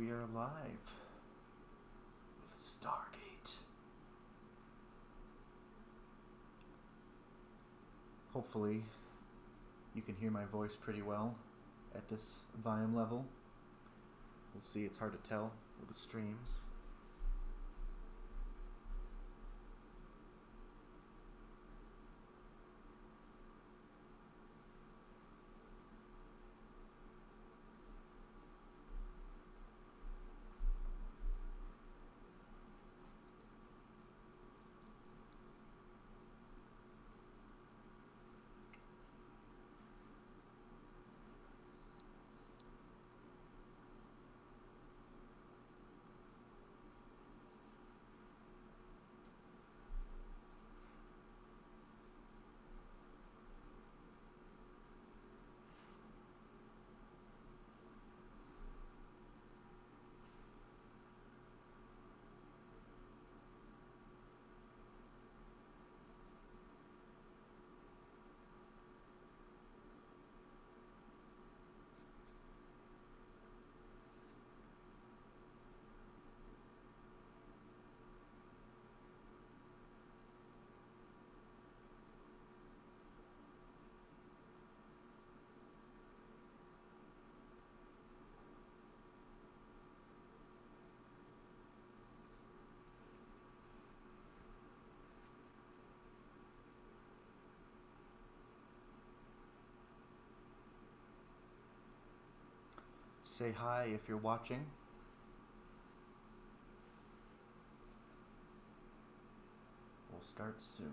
We are live with Stargate. Hopefully, you can hear my voice pretty well at this volume level. We'll see, it's hard to tell with the streams. Say hi if you're watching. We'll start soon.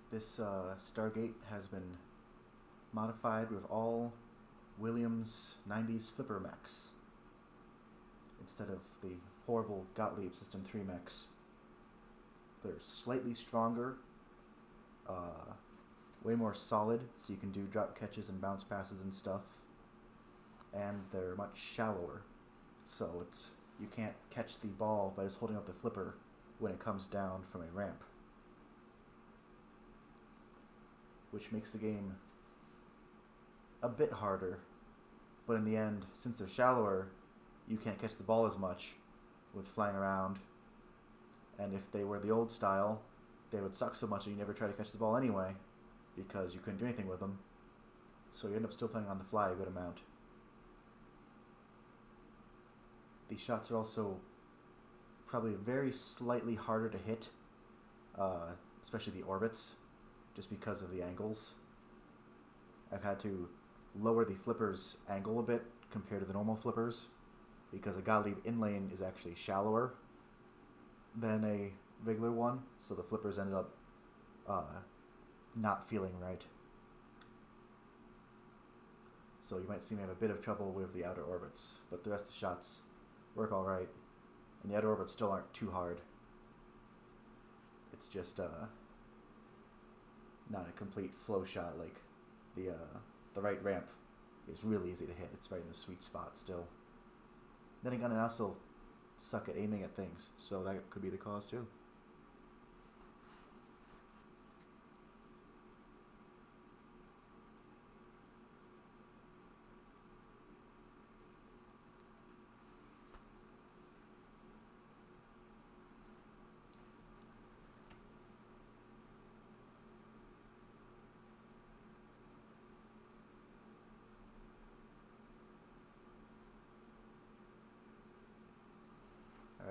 This Stargate has been modified with all Williams 90s flipper mechs instead of the horrible Gottlieb System 3 mechs. They're slightly stronger, way more solid, so you can do drop catches and bounce passes and stuff, and they're much shallower, so you can't catch the ball by just holding up the flipper when it comes down from a ramp, which makes the game a bit harder, but in the end, since they're shallower, you can't catch the ball as much with flying around, and if they were the old style, they would suck so much that you never try to catch the ball anyway, because you couldn't do anything with them, so you end up still playing on the fly a good amount. These shots are also probably very slightly harder to hit, especially the orbits, just because of the angles. I've had to lower the flipper's angle a bit compared to the normal flippers, because a Gottlieb inlane is actually shallower than a regular one, so the flippers ended up not feeling right. So you might see me have a bit of trouble with the outer orbits, but the rest of the shots work alright, and the outer orbits still aren't too hard. It's just not a complete flow shot. Like the right ramp is really easy to hit. It's right in the sweet spot still. Then again, I also suck at aiming at things, so that could be the cause too.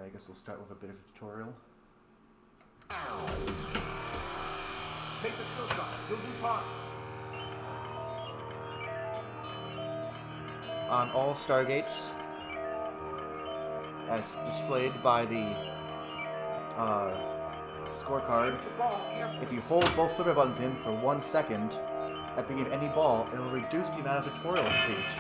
I guess we'll start with a bit of a tutorial. Take the skill shot. You'll do fine. On all Stargates, as displayed by the scorecard, if you hold both flipper buttons in for 1 second, at the beginning of any ball, it will reduce the amount of tutorial speech.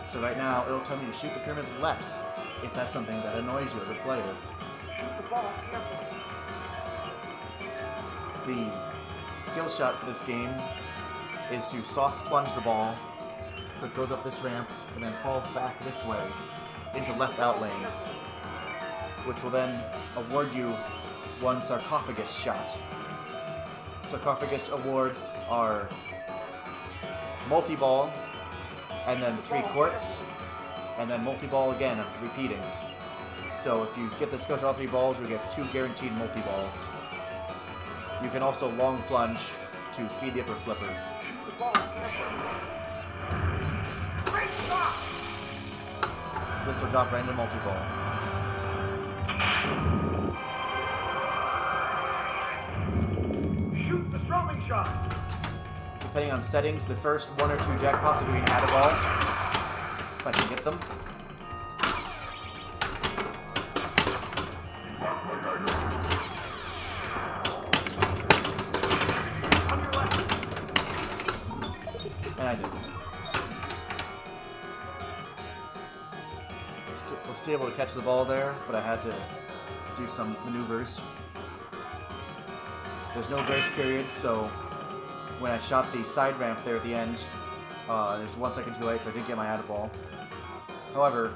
So right now, it'll tell me to shoot the pyramid less, if that's something that annoys you as a player. Shoot the ball carefully. The skill shot for this game is to soft plunge the ball, so it goes up this ramp, and then falls back this way, into left out lane, which will then award you one sarcophagus shot. Sarcophagus awards are multi-ball, and then 3 quartz, and then multi-ball again, repeating. So if you get the skill shot all 3 balls, you'll get 2 guaranteed multi-balls. You can also long plunge to feed the upper flipper. Shoot the ball carefully. Great shot! So this will drop right into multi-ball. Shoot the throwing shot. Depending on settings, the first 1 or 2 jackpots will give you an add a ball. If I can get them. On your left. And I did. Was still able to catch the ball there, but I had to do some maneuvers. There's no grace period, so when I shot the side ramp there at the end, there's 1 second too late, so I didn't get my add ball. However,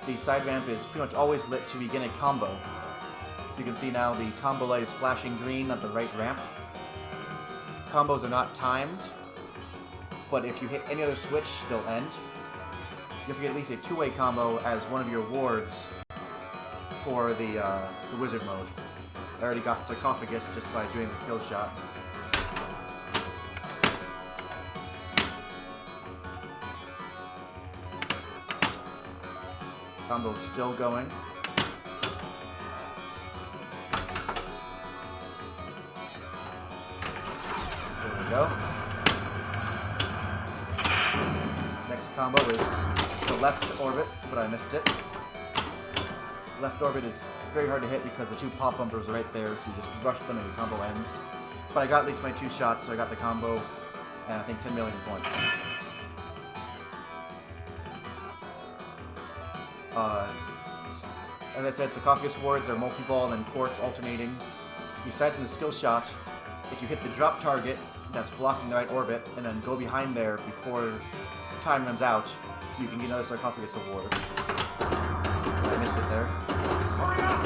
the side ramp is pretty much always lit to begin a combo. So you can see now the combo light is flashing green at the right ramp. Combos are not timed, but if you hit any other switch, they'll end. You have to get at least a 2-way combo as one of your wards for the wizard mode. I already got the sarcophagus just by doing the skill shot. Combo's still going. There we go. Next combo is the left orbit, but I missed it. Left orbit is very hard to hit because the 2 pop bumpers are right there, so you just rush them and your combo ends. But I got at least my 2 shots, so I got the combo, and I think 10 million points. As I said, sarcophagus wards are multi-ball and quartz alternating. Besides from the skill shot, if you hit the drop target that's blocking the right orbit, and then go behind there before time runs out, you can get another sarcophagus award. I missed it there. Hurry up!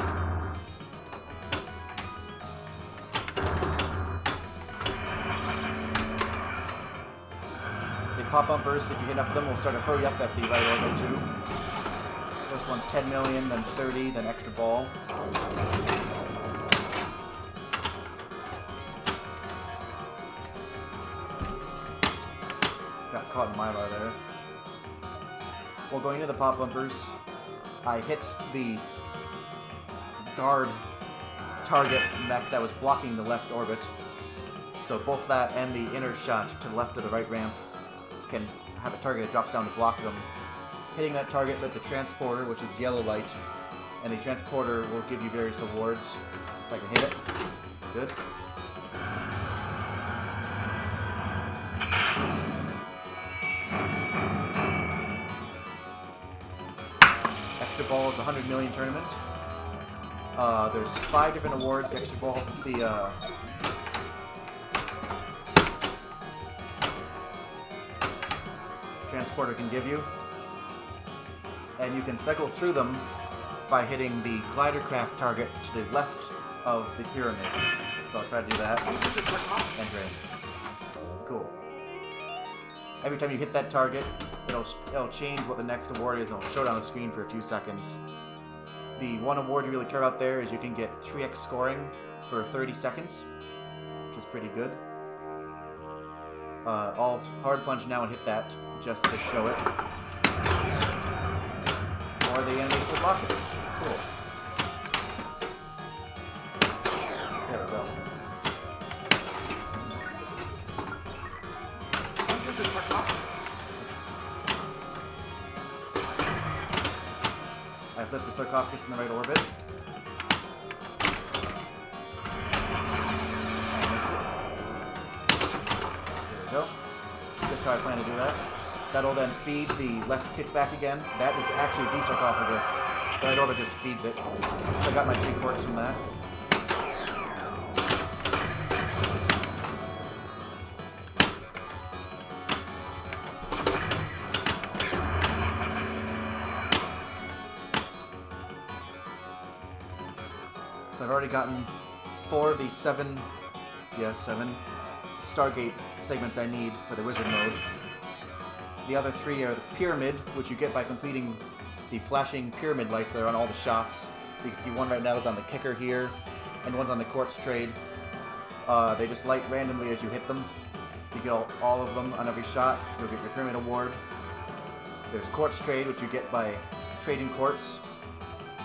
The pop bumpers, if you hit enough of them, will start to hurry up at the right orbit too. First one's 10 million, then 30, then extra ball. Got caught in Mylar there. While going into the pop bumpers, I hit the guard target mech that was blocking the left orbit. So both that and the inner shot to the left of the right ramp can have a target that drops down to block them. Hitting that target lit the transporter, which is yellow light, and the transporter will give you various awards. If I can hit it. Good. Extra ball is a 100 million tournament. There's 5 different awards the extra ball, the transporter can give you. And you can cycle through them by hitting the glider craft target to the left of the pyramid. So I'll try to do that. And drain. Cool. Every time you hit that target, it'll change what the next award is, and it'll show it on the screen for a few seconds. The one award you really care about there is you can get 3x scoring for 30 seconds, which is pretty good. I'll hard plunge now and hit that just to show it. Or the enemies will block it. Cool. There we go. I flipped the sarcophagus in the right orbit. how I plan to do that. That'll then feed the left kickback again. That is actually the sarcophagus. The right orbit just feeds it. So I got my 3 quarks from that. So I've already gotten 4 of the 7 Stargate segments I need for the wizard mode. The other 3 are the pyramid, which you get by completing the flashing pyramid lights that are on all the shots. So you can see one right now is on the kicker here, and one's on the quartz trade. They just light randomly as you hit them. You get all of them on every shot. You'll get your pyramid award. There's quartz trade, which you get by trading quartz,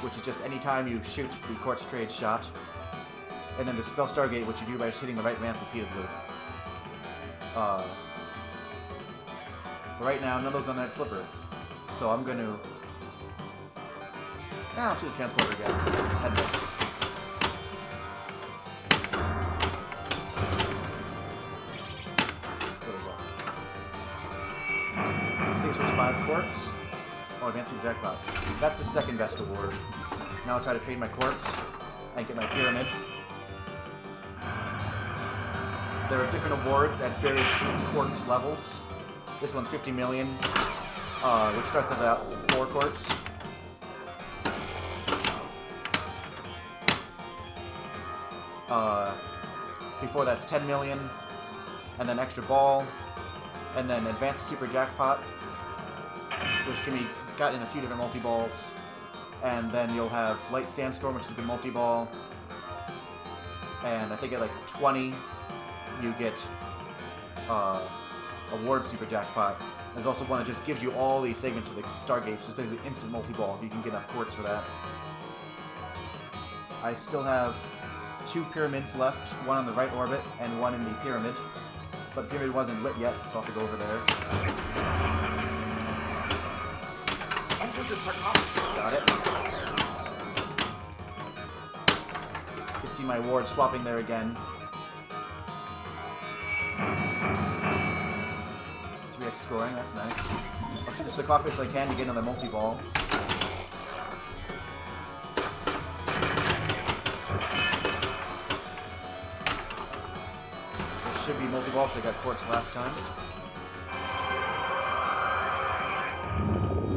which is just any time you shoot the quartz trade shot. And then the spell Stargate, which you do by just hitting the right ramp repeatedly. But right now, none of those on that flipper. So I'm going to... I'll shoot the transporter again. And miss. There we go. This was 5 quartz. Oh, advanced super jackpot. That's the second best award. Now I'll try to trade my quartz and get my pyramid. There are different awards at various quartz levels. This one's 50 million, which starts at about 4 quartz. Before that's 10 million, and then extra ball, and then advanced super jackpot, which can be got in a few different multi-balls. And then you'll have light sandstorm, which is a good multi-ball. And I think at like 20, you get award super jackpot. There's also one that just gives you all these segments for the Stargate, which is basically instant multi-ball if you can get enough quartz for that. I still have 2 pyramids left, one on the right orbit and one in the pyramid. But the pyramid wasn't lit yet, so I'll have to go over there. Got it. You can see my ward swapping there again. 3x scoring, that's nice. I'll shoot the sarcophagus I can to get another multi-ball. There should be multi-balls, I got quartz last time.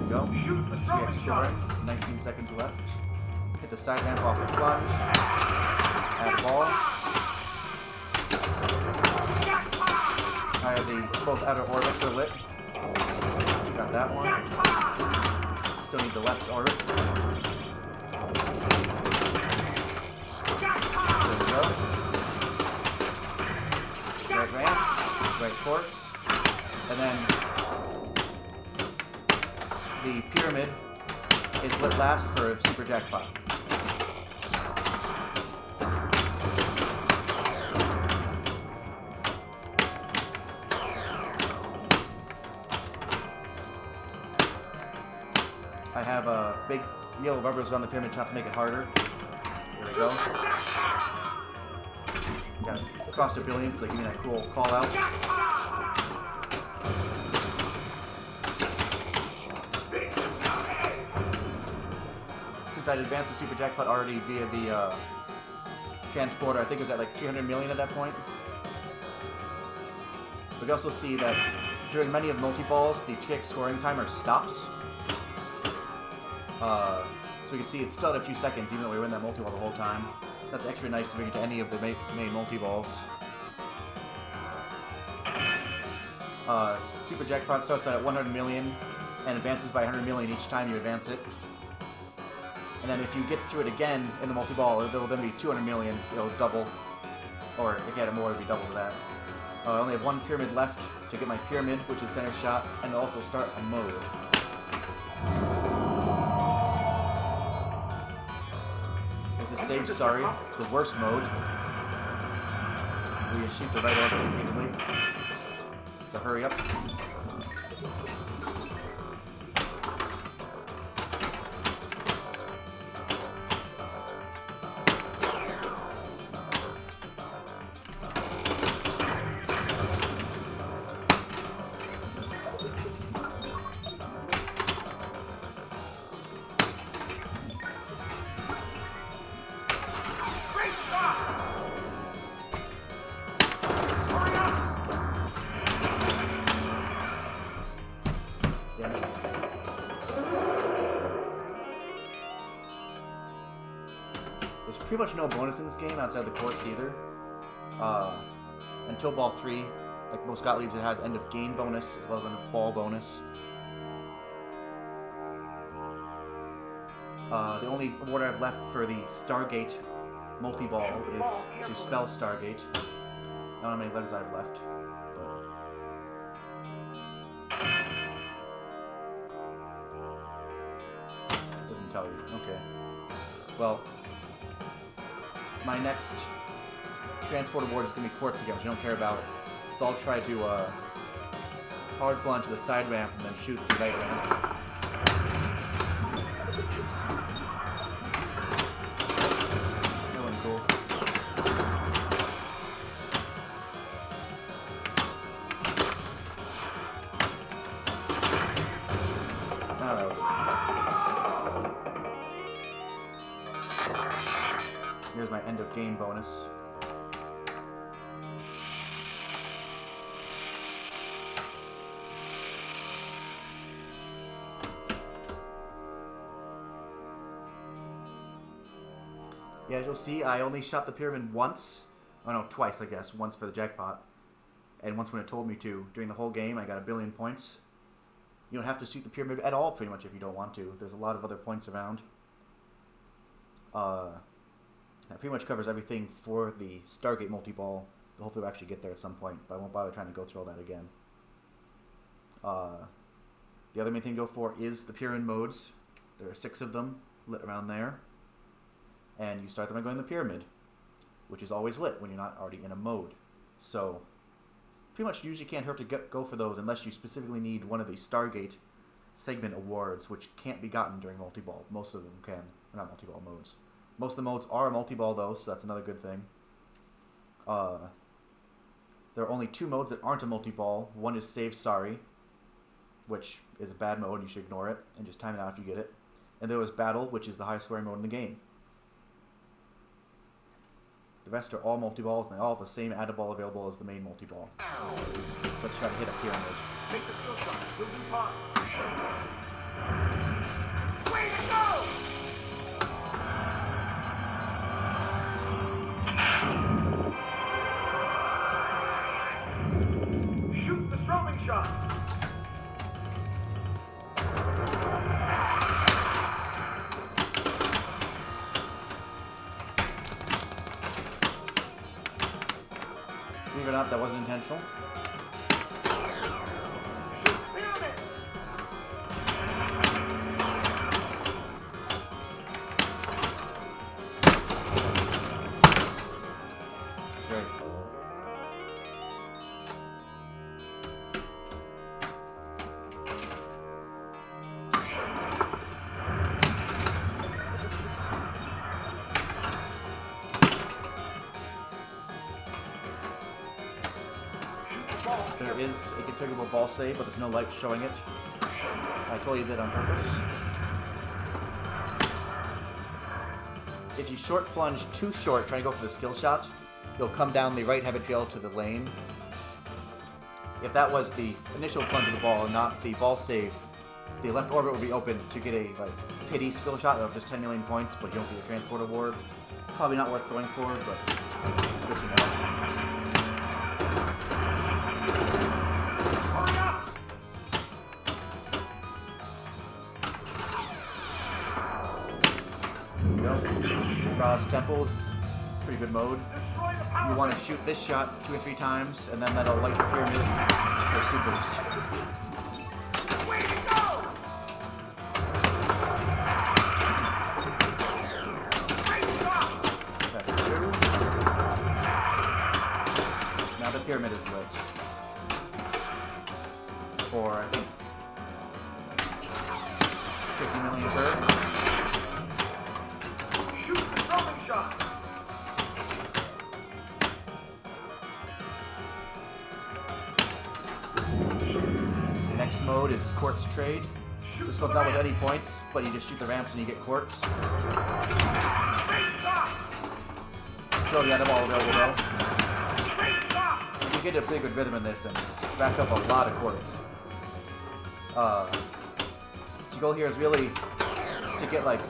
There we go. 3x scoring, 19 seconds left. Hit the side ramp off the plunge. Add ball. Both outer orbits are lit. Got that one. Still need the left orbit. There we go. Right ramp, right quartz, and then the pyramid is lit last for super jackpot. I have a big yellow rubbers around the pyramid shot to make it harder. There we go. Got it. Cost a billion, so they give me that cool call out. Since I'd advanced the super jackpot already via the transporter, I think it was at like 300 million at that point. We can also see that during many of the multi-balls, the 3x scoring timer stops. So we can see it's still at a few seconds, even though we were in that multi-ball the whole time. That's extra nice to bring it to any of the main multi-balls. Super Jackpot starts out at 100 million and advances by 100 million each time you advance it. And then if you get through it again in the multi-ball, it'll then be 200 million. It'll double. Or if you had more, it'll be double to that. I only have 1 pyramid left to get my pyramid, which is center shot, and it'll also start a mode. This is Save Sorry, the worst mode. Where you shoot the right orbit repeatedly. So hurry up. There's pretty much no bonus in this game outside the courts either. Until ball 3, like most Gottliebs, it has end of game bonus as well as end of ball bonus. The only award I have left for the Stargate multi-ball is to spell Stargate. I don't know how many letters I have left, but... doesn't tell you. Okay. Well, my next transport award is going to be quartz again, which I don't care about. So I'll try to hard plunge to the side ramp and then shoot the right ramp. Cool. Here's my end of game bonus. Yeah, as you'll see, I only shot the pyramid once. Oh no, twice, I guess. Once for the jackpot. And once when it told me to. During the whole game, I got 1 billion points. You don't have to shoot the pyramid at all, pretty much, if you don't want to. There's a lot of other points around. That pretty much covers everything for the Stargate multi-ball. Hopefully we'll actually get there at some point, but I won't bother trying to go through all that again. The other main thing to go for is the pyramid modes. There are 6 of them lit around there. And you start them by going to the pyramid, which is always lit when you're not already in a mode. So, pretty much usually can't hurt to go for those unless you specifically need one of the Stargate segment awards, which can't be gotten during multi-ball. Most of them can. Or not multi-ball modes. Most of the modes are multi-ball, though, so that's another good thing. There are only 2 modes that aren't a multi-ball. One is Save Sorry, which is a bad mode. You should ignore it and just time it out if you get it. And there was Battle, which is the highest scoring mode in the game. The rest are all multi-balls, and they all have the same add-a ball available as the main multi-ball. So let's try to hit a pyramid. Make the skill shot. You'll do fine. Way to go! Shoot the strobing shot. Believe it or not, that wasn't intentional. Great. There is a configurable ball save, but there's no light showing it. I told you that on purpose. If you short plunge too short, trying to go for the skill shot, you'll come down the right habit trail to the lane. If that was the initial plunge of the ball and not the ball save, the left orbit would be open to get a pity skill shot of just 10 million points, but you don't get a transport award. Probably not worth going for, but good to know. Ra's Temples, pretty good mode. You want to shoot this shot 2 or 3 times, and then that'll light the pyramid for supers. Way to go! That's 2. Now the pyramid is lit. For, I think, 50 million per. Next mode is Quartz Trade. This one's not with any points, but you just shoot the ramps and you get quartz. Still the other ball available though. You get a pretty good rhythm in this and back up a lot of quartz. So your goal here is really to get like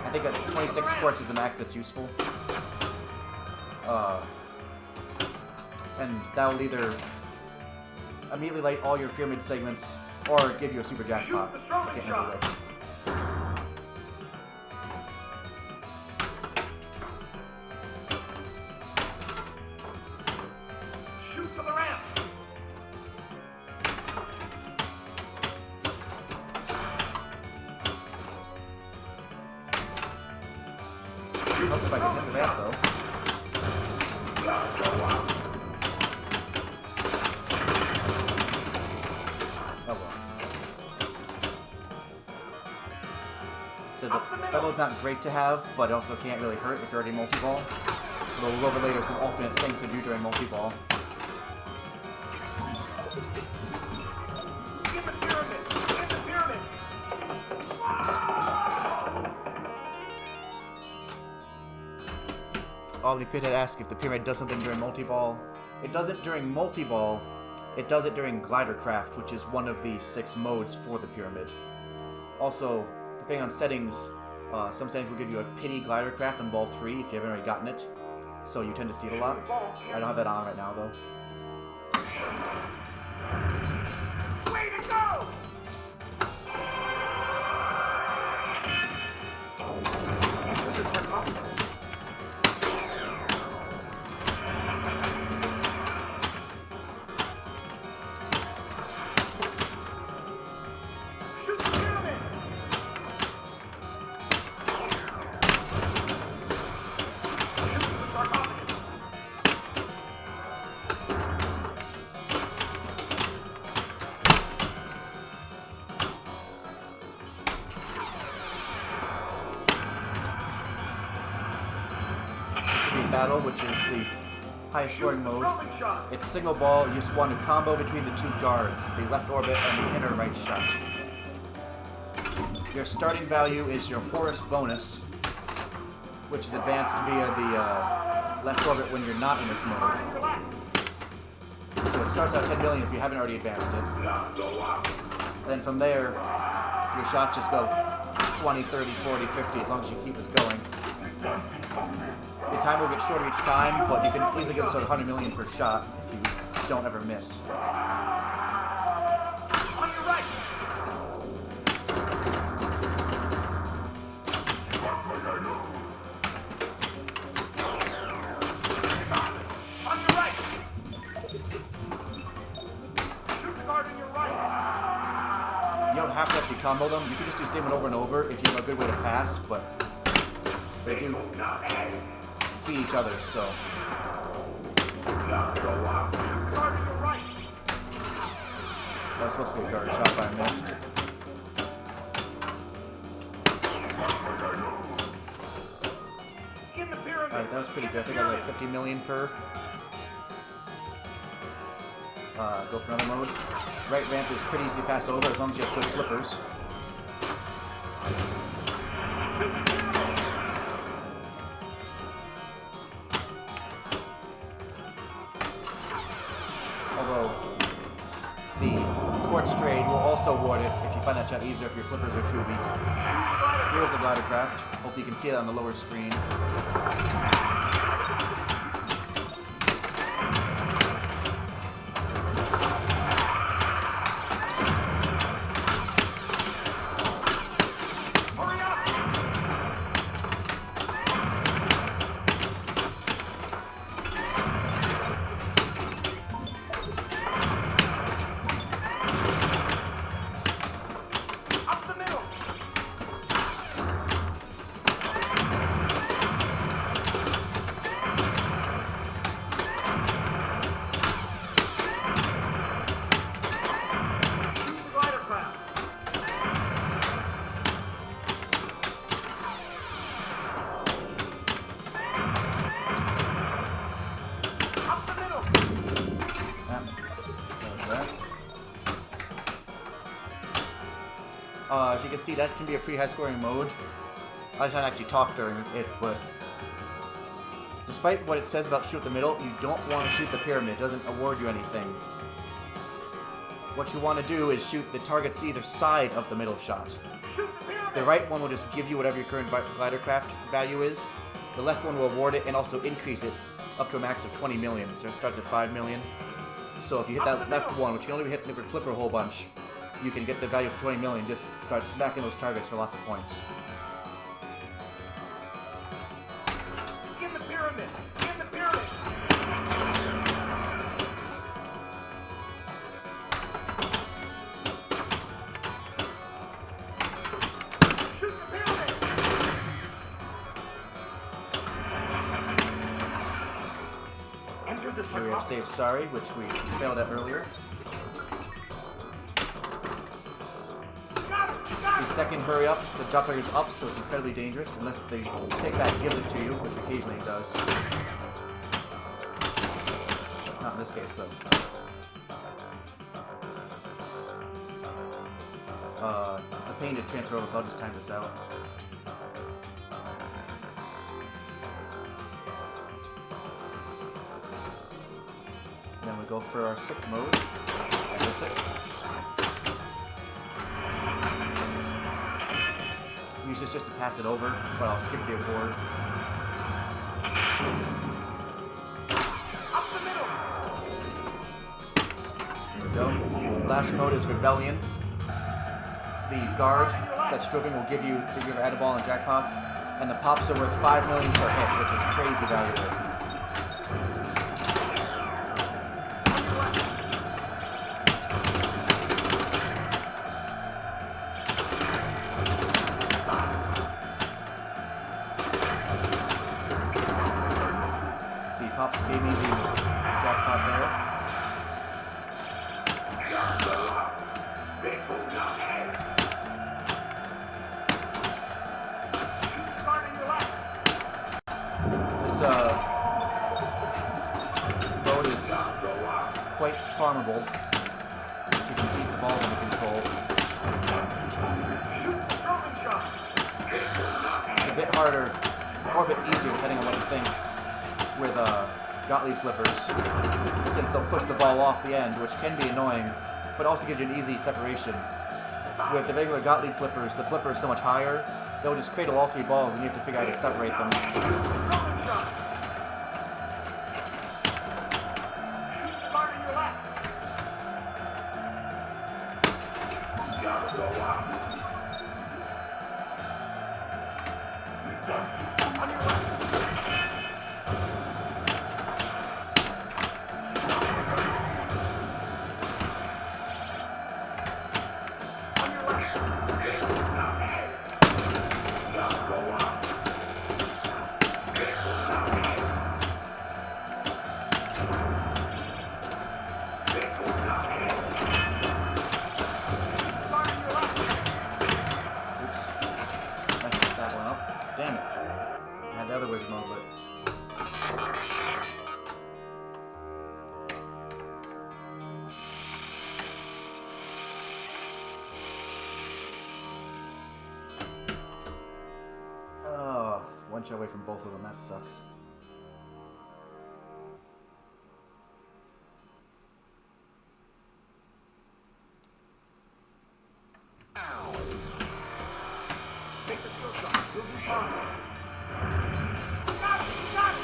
I think 26 quartz is the max that's useful. And that will either immediately light all your pyramid segments or give you a super jackpot. I can't remember which. Shoot to the ramp. Hope if I can hit the ramp though. Oh well. So the download's not great to have, but it also can't really hurt if you're already multi-ball. Although we'll go over later some alternate things to do during multi-ball. Get the pyramid. Get the pyramid. Omni Pit had asked if the pyramid does something during multi-ball. It doesn't during multi-ball. It does it during Glidercraft, which is one of the 6 modes for the pyramid. Also, depending on settings, some settings will give you a pity Glidercraft on ball 3 if you haven't already gotten it. So you tend to see it a lot. I don't have that on right now though. Way to go! Shoot the pyramid. Shoot to the sarcophagus. This will be battle, which is the highest scoring mode. Throwing shot. It's single ball. You just want to combo between the 2 guards, the left orbit and the inner right shot. Your starting value is your Horus bonus, which is advanced via the left orbit when you're not in this mode. So it starts at 10 million if you haven't already advanced it. And then from there, your shots just go 20, 30, 40, 50 as long as you keep this going. The time will get shorter each time, but you can easily get sort of 100 million per shot if you don't ever miss. On your right. On your right. Shoot the guard on your right. You don't have to actually combo them. You can just do the same one over and over if you have a good way to pass, but they do feed each other, so. Guard on your right. That was supposed to be a guard shot, but I missed. In the pyramid. Alright, that was pretty good. I think I was like 50 million per. Go for another mode. Right ramp is pretty easy to pass over as long as you have quick flippers. Although, the quartz trade will also award it if you find that shot easier if your flippers are too weak. Here's the Glidercraft. Hope you can see it on the lower screen. Hurry up. Up the middle. Shoot the Glidercraft. Up the middle. That was that. As you can see, that can be a pretty high-scoring mode. I can't actually talk during it, but despite what it says about shoot the middle, you don't want to shoot the pyramid. It doesn't award you anything. What you want to do is shoot the targets to either side of the middle shot. Shoot the pyramid. The right one will just give you whatever your current glider craft value is. The left one will award it and also increase it up to a max of 20 million. So it starts at 5 million. So if you hit that left one, which you can only hit with flipper a whole bunch, you can get the value of 20 million. Just start smacking those targets for lots of points. In the pyramid! In the pyramid! Shoot the pyramid! Enter the Here we have Save Sorry, which we failed at earlier. The second hurry up, the drop trigger's up, so it's incredibly dangerous, unless the take back gives it to you, which occasionally it does. Not in this case, though. It's a pain to transfer over, so I'll just time this out. Then we go for our sick mode. I miss it. Use this just to pass it over, but I'll skip the award. Up the middle! There we go. Last mode is Rebellion. The guard that's stripping will give you your Ediball and jackpots, and the pops are worth 5 million per hit, which is crazy valuable. Pops gave me the jackpot there. This boat is quite farmable. You can keep the balls under control. It's a bit harder, or a bit easier depending on what you think, with Gottlieb flippers, since they'll push the ball off the end, which can be annoying, but also gives you an easy separation. With the regular Gottlieb flippers, the flipper is so much higher, they'll just cradle all 3 balls and you have to figure out how to separate them. Damn it. I had the other wizard mode lit. Oh, one shot away from both of them. That sucks. Take the skill shot. You'll do fine. Got it! Got it!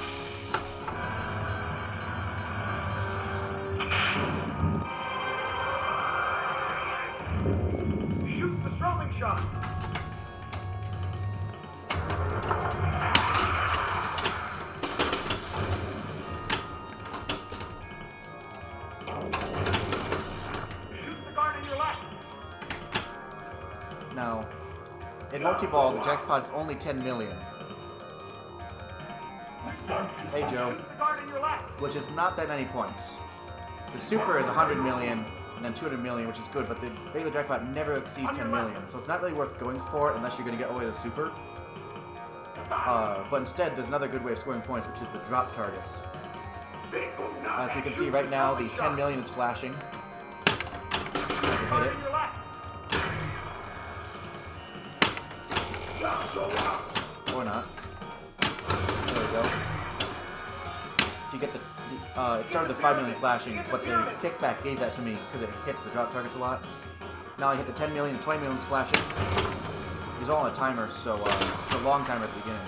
Shoot the strobing shot. Shoot the guard in your left. Now, in multi-ball, the jackpot is only 10 million. Hey, Joe. Shoot the guard in your left. Which is not that many points. The super is 100 million, and then 200 million, which is good, but the regular jackpot never exceeds 10 million, so it's not really worth going for it unless you're going to get all the way to the super. But instead, there's another good way of scoring points, which is the drop targets. As we can see right now, the 10 million is flashing. I can hit it. Or not. There we go. If you get the... it started the 5 million flashing, but the kickback gave that to me because it hits the drop targets a lot. Now I hit the 10 million, 20 million's flashing. These are all on a timer, so it's a long timer at the beginning.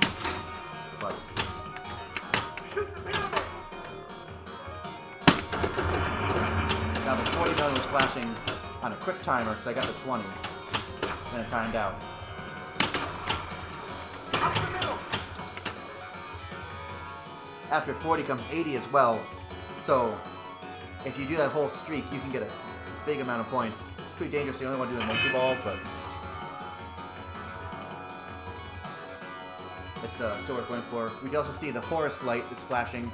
But Shoot the pyramid! now the 40 million was flashing on a quick timer because I got the 20. Then it timed out. Up the middle! After 40 comes 80 as well. So if you do that whole streak, you can get a big amount of points. It's pretty dangerous. You only want to do the multi-ball, but it's still worth going for. We can also see the Horus light is flashing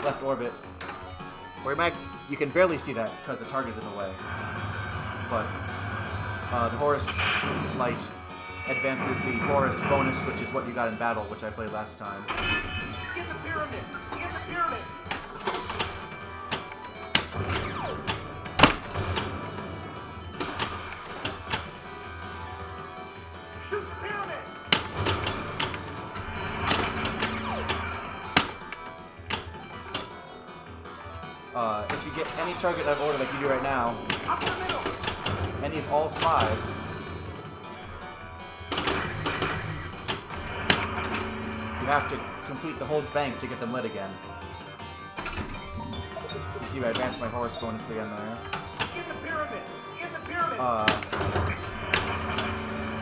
left orbit. Or you can barely see that because the target is in the way. But the Horus light advances the Horus bonus, which is what you got in battle, which I played last time. Get the pyramid! Get the pyramid! Shoot the pyramid! If you get any target out of order like you do right now, Up the middle! any of all 5, you have to complete the whole bank to get them lit again. You see, I advanced my Horus bonus again there. Get the pyramid! Get the pyramid!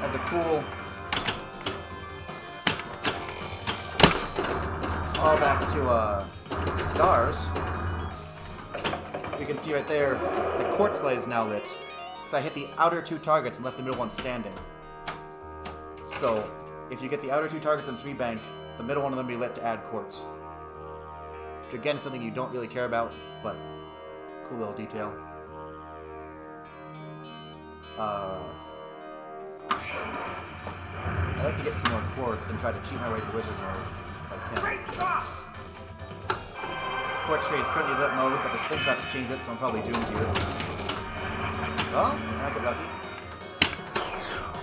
As a cool callback to stars, you can see right there the quartz light is now lit. Because I hit the outer 2 targets and left the middle one standing. So if you get the outer 2 targets in 3 bank, the middle one of them will be lit to add quartz. Which again is something you don't really care about, but cool little detail. I'd like to get some more quartz and try to cheat my way to wizard mode if I can. Great shot! Quartz trade is currently lit mode, but the slingshots change it, so I'm probably doomed here. Oh, I might get lucky.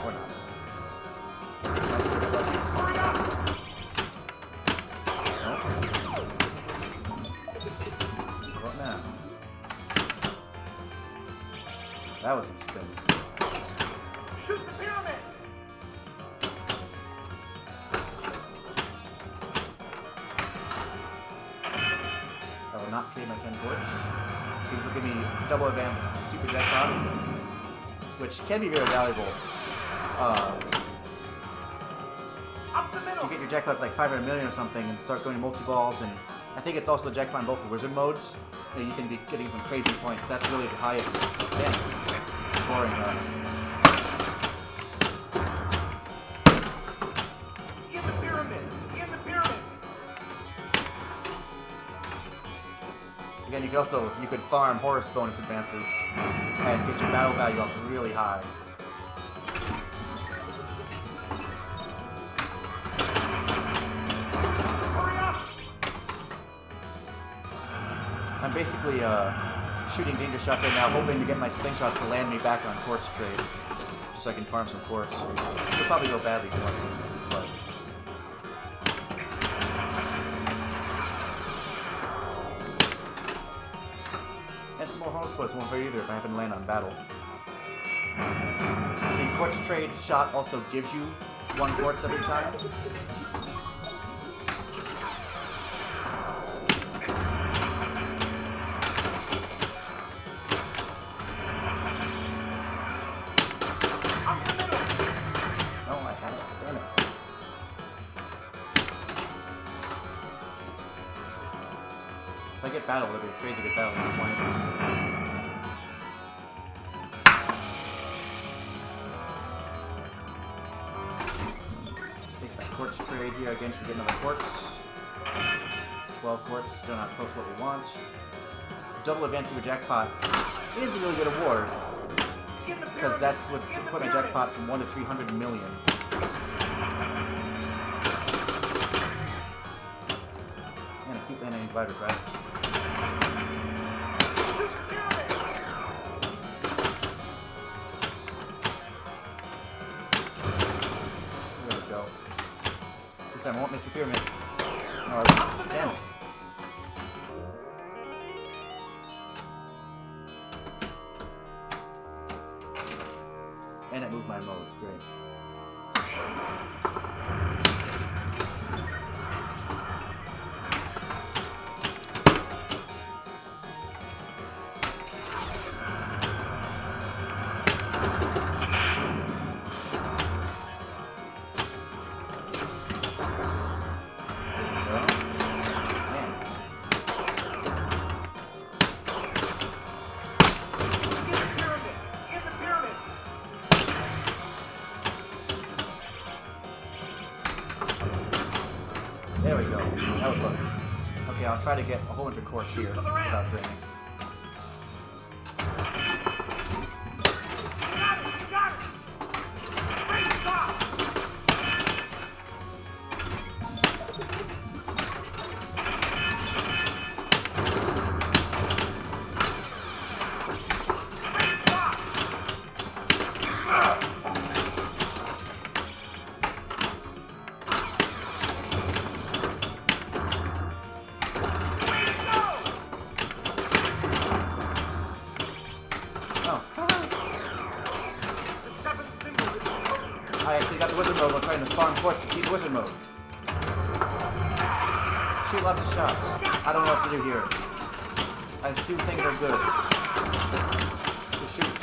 Or not. Might get lucky. Hurry up! Nope. How about now? That was some spin. Shoot the pyramid! I will not trade my 10 quartz. These will give me double advance super jackpot, which can be very valuable. Up the If middle! you get your jackpot like 500 million or something and start going to multi-balls, and I think it's also the jackpot in both the wizard modes, you can be getting some crazy points. That's really the highest scoring. Get the pyramid! Get the pyramid! Again, you could farm Horus bonus advances and get your battle value up really high. Hurry up! I'm basically shooting danger shots right now, hoping to get my slingshots to land me back on quartz trade, just so I can farm some quartz. It'll probably go badly for me, but and some more Horus points won't hurt either if I happen to land on battle. The quartz trade shot also gives you 1 quartz every time. Up the middle! No, I had it. Damn it. If I get battle, it'll be a crazy good battle at this point. Take that quartz trade here again to get another quartz. 12 quartz, still not close to what we want. Double advance to a jackpot is a really good award, Get the because pyramid! that's what Get the put my pyramid! jackpot from 1 to 300 million. And I keep landing dividers, right? Shoot the pyramid! There we go. This time I won't miss the pyramid. No, damn it. And it moved my mode. Great. There we go. That was lucky. Okay, I'll try to get a whole bunch of quartz here without draining. I actually got the wizard mode while trying to farm quartz to keep the wizard mode. Shoot lots of shots. I don't know what to do here. I assume things are good. Just shoot.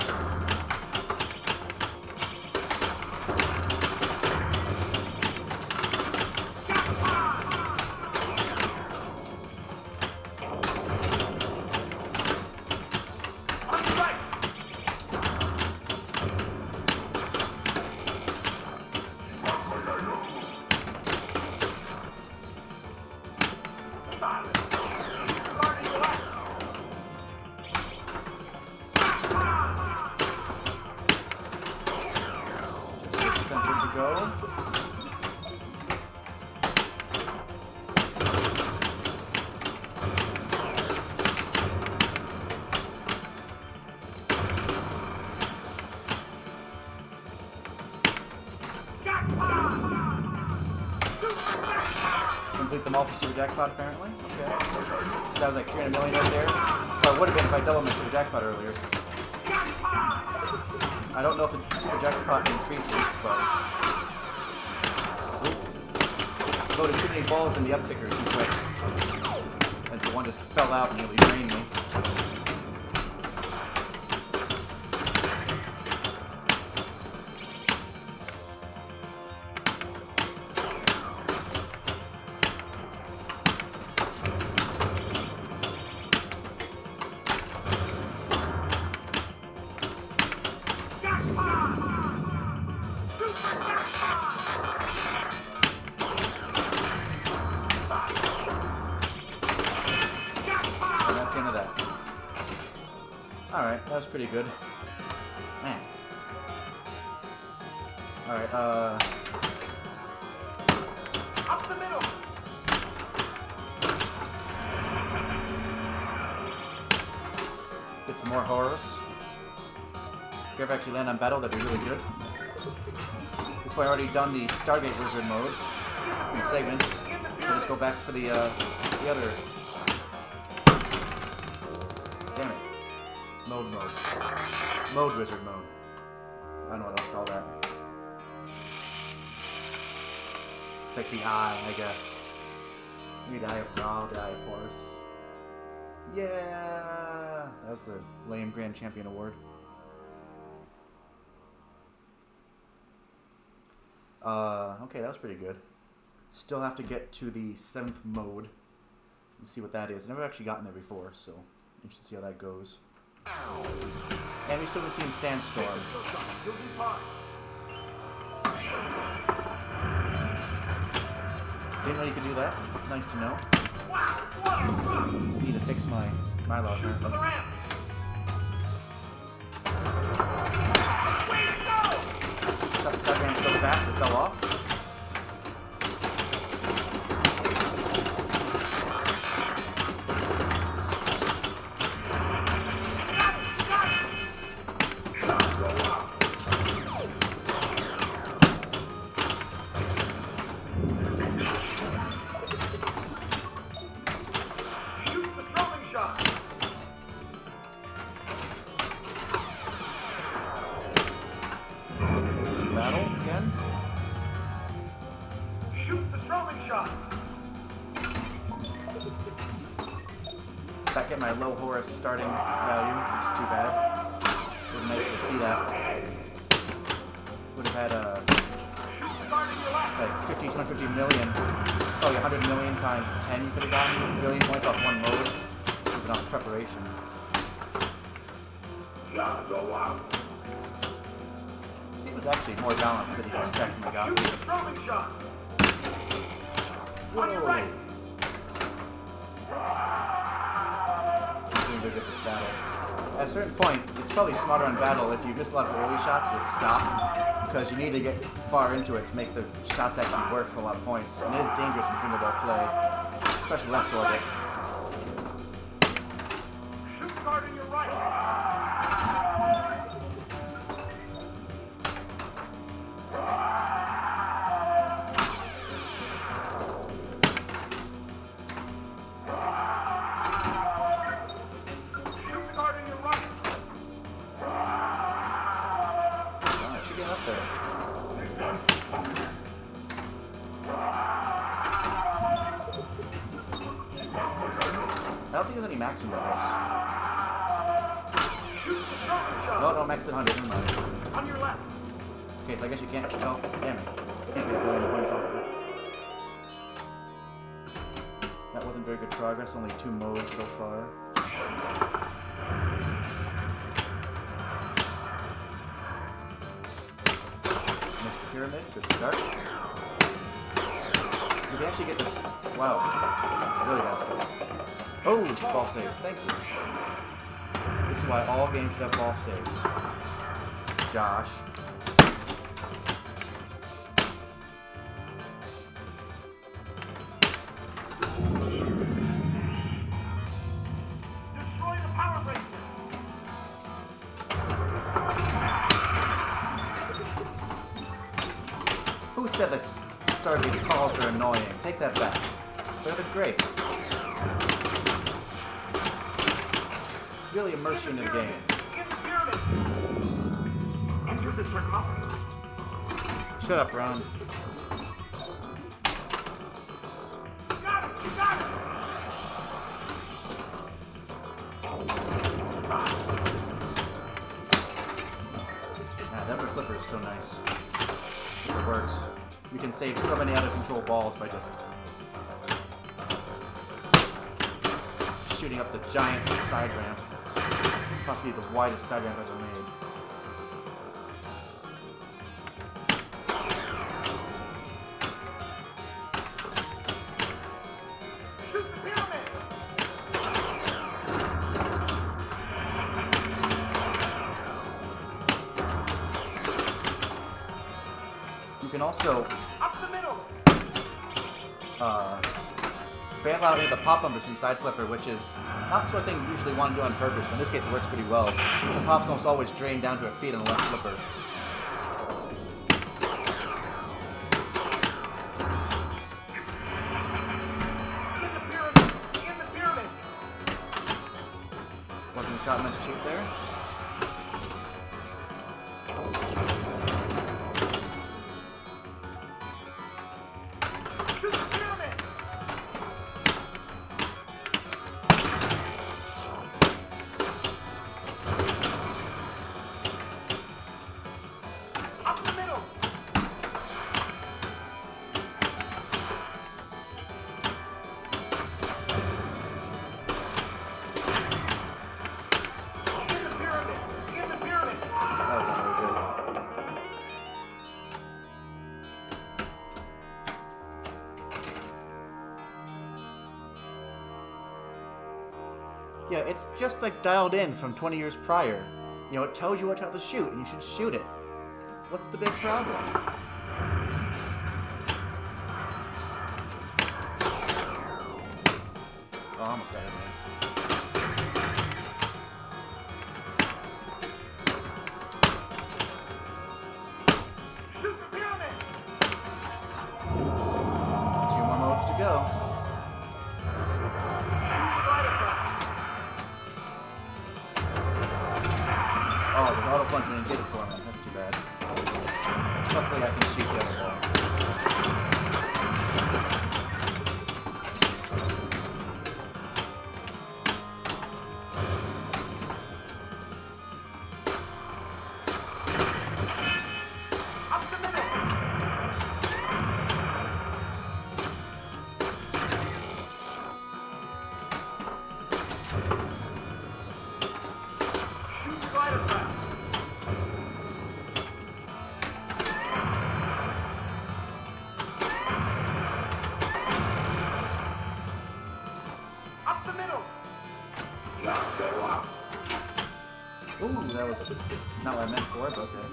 Go. Complete them all for super jackpot apparently. Okay. That was like 300 million right there. Or it would have been if I doubled my super jackpot earlier. I don't know if the super jackpot increases, but loaded too many balls in the upkicker too quick. And so one just fell out and nearly drained me. Alright, that was pretty good. Man. Alright, Up the middle. Get some more horrors. If you ever actually land on battle, that'd be really good. This way I already done the Stargate wizard mode in segments. So just go back for the other. Damn it. Mode. Mode wizard mode. I don't know what else to call that. It's like the eye, I guess. Maybe the eye of Ra, the eye of Horus. Yeah! That was the lame Grand Champion Award. Okay, that was pretty good. Still have to get to the 7th mode and see what that is. I've never actually gotten there before, so interested to see how that goes. And we still can see in Sandstorm. Didn't know you could do that. Nice to know. Need to fix my log here. Got the side ramp so fast it fell off. Battle again. throwing shot. Back at my low Horus starting value, which is too bad. It was nice to see that. Would have had like 50, 250 million, probably 100 million times 10 you could have gotten. A billion points off one mode, even on preparation. This game was actually more balanced than you'd expect from the guy. Throwing shot. Whoa. On your right. Doing good at this battle. At a certain point, it's probably smarter on battle if you miss a lot of early shots to stop, because you need to get far into it to make the shots actually worth a lot of points. And it is dangerous in single ball play, especially left orbit. Shoot guard on your right. I don't think there's any maximum of this. No, no, max at 100. Never mind. On your left. Okay, so I guess you can't. Oh, damn it. Can't get a billion points off of it. That wasn't very good progress. Only 2 modes so far. Missed the pyramid. Good start. Did we actually get the... Wow. Really bad start. Oh, ball save. Thank you. This is why all games should have ball saves. Josh. Destroy the power ranger. Who said the Stargate calls are annoying? Take that back. They're great. Really immerse you into the game. Enter the sarcophagus. Shut up, Ron. Got it! You got it! That flipper is so nice. It works. You can save so many out of control balls by just shooting up the giant side ramp. Possibly the widest side ramp ever made. Shoot the pyramid! You can also Up the middle! bail out into the pop bumpers from side flipper, which is not the sort of thing you usually want to do on purpose, but in this case it works pretty well. The pops almost always drain down to a feet on the left flipper. In the pyramid! In the pyramid! Wasn't the shot meant to shoot there? Shoot the pyramid! Up the middle! In the pyramid! In the pyramid! That was not very good. Yeah, it's just like dialed in from 20 years prior. You know, it tells you what how to shoot, and you should shoot it. What's the big problem? Oh, I almost got it, man. Shoot the pyramid! 2 more modes to go. Oh, the auto punch didn't get it for me. That's too bad. Luckily, I can shoot the other ball. that was not what I meant for, but okay.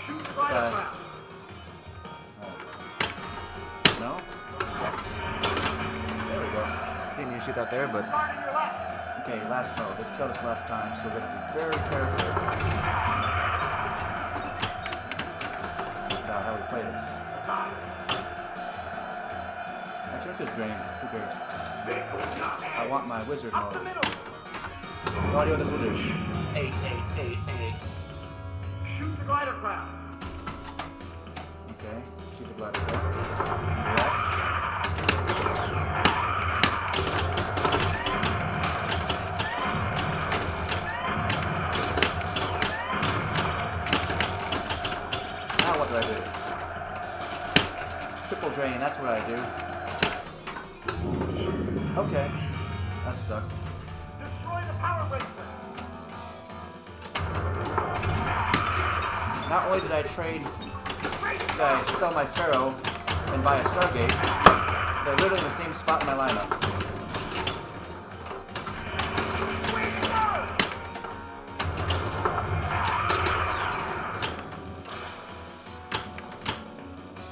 Shoot the glider trap. No? There we go. Didn't need to shoot that there, but... Start in your left. Okay, last mode. This killed us last time, so we're going to be very careful about how we play this. Actually, let's just drain. Who cares? I want my wizard Up the mode. middle. No idea what this will do. 8. Shoot the glider trap. Okay, shoot the glider trap. Do that. Now what do I do? Triple drain, that's what I do. Okay, that sucked. Destroy the power racer. Not only did I sell my Pharaoh and buy a Stargate, they're literally in the same spot in my lineup.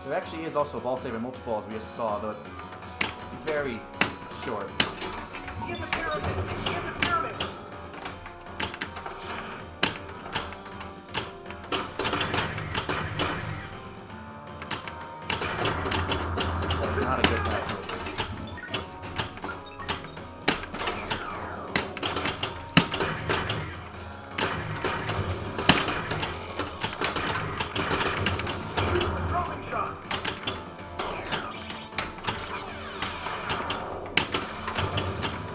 There actually is also a ball saver multiple, as we just saw, though it's very short. In the pyramid. In the pyramid. That is not a good match. Throwing shot.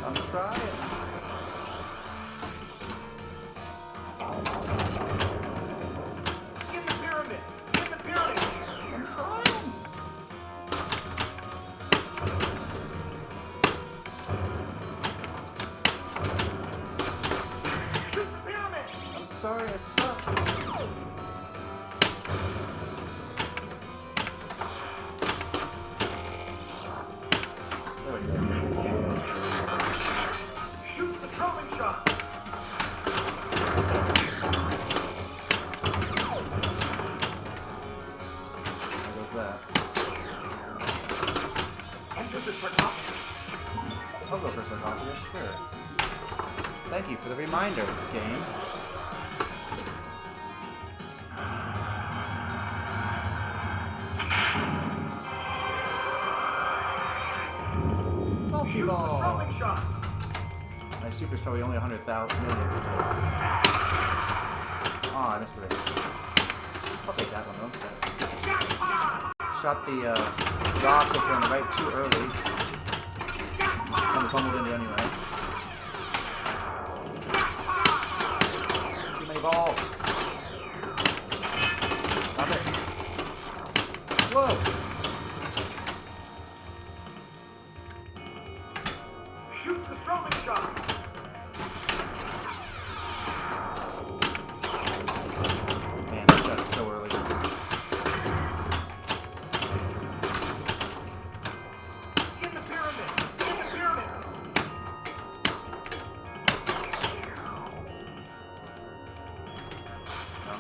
I'm trying. In the pyramid. In the pyramid. I'm trying. Shoot the pyramid. I'm sorry, I suck. There we go. Shoot the throwing shot. There goes that. Enter the sarcophagus. I'll go for sarcophagus, sure. Thank you for the reminder, game. Multi-ball! Throwing shot. My super's probably only 100,000 million still. Oh, I missed the race. I'll take that one though instead. Shot the raw clicker on the right too early. And fumbled into anyway. Too many balls. Stop it. Whoa! Shoot the throwing shot. Man, that shot is so early. In the pyramid. In the pyramid. No?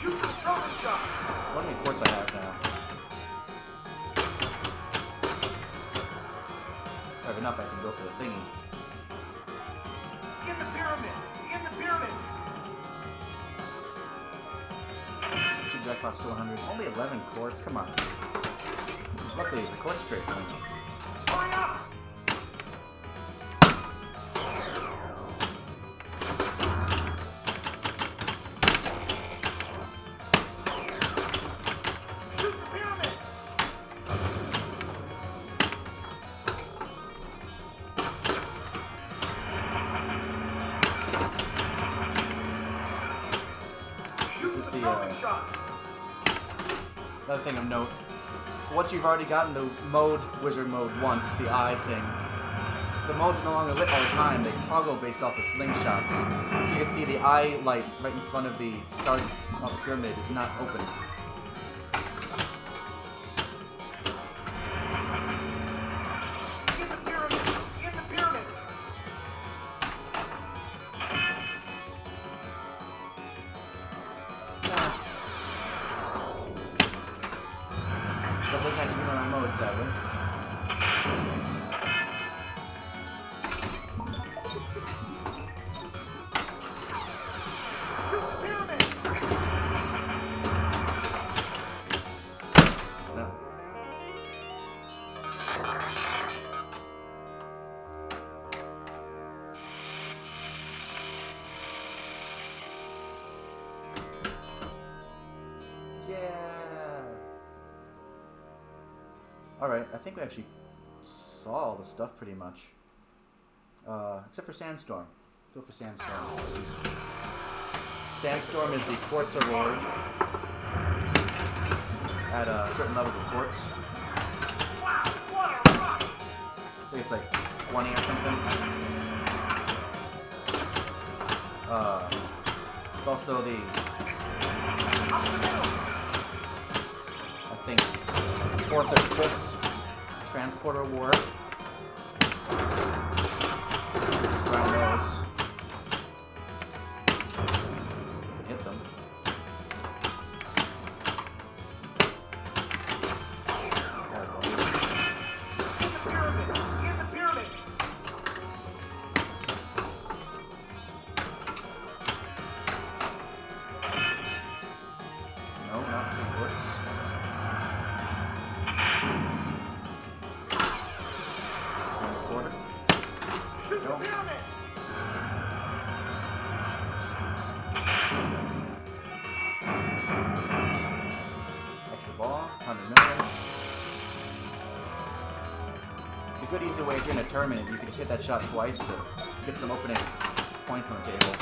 Shoot the throwing shot. How many quartz I have now? If I have enough, I can go for the thingy. In the pyramid. In the pyramid. Super jackpot's to 100. Only 11 quartz? Come on. Luckily, it's a quartz trade coming up. Hurry up. Shoot the pyramid. This is Shoot the the, throwing shot. Another thing of note. Once you've already gotten the wizard mode once, the eye thing, the modes are no longer lit all the time. They toggle based off the slingshots. So you can see the eye light right in front of the start of the pyramid is not open. In the pyramid. sadly. No. Alright, I think we actually saw all the stuff pretty much. Except for Sandstorm. Go for Sandstorm. Sandstorm is the quartz reward at certain levels of quartz. I think it's like 20 or something. It's also the, I think, 4th or 5th transporter warp. Just grab those. Hit them. No, not three quartz. Transporter. No. Extra ball, 100 million. It's a good easy way if you're in a tournament. You can just hit that shot twice to get some opening points on the table.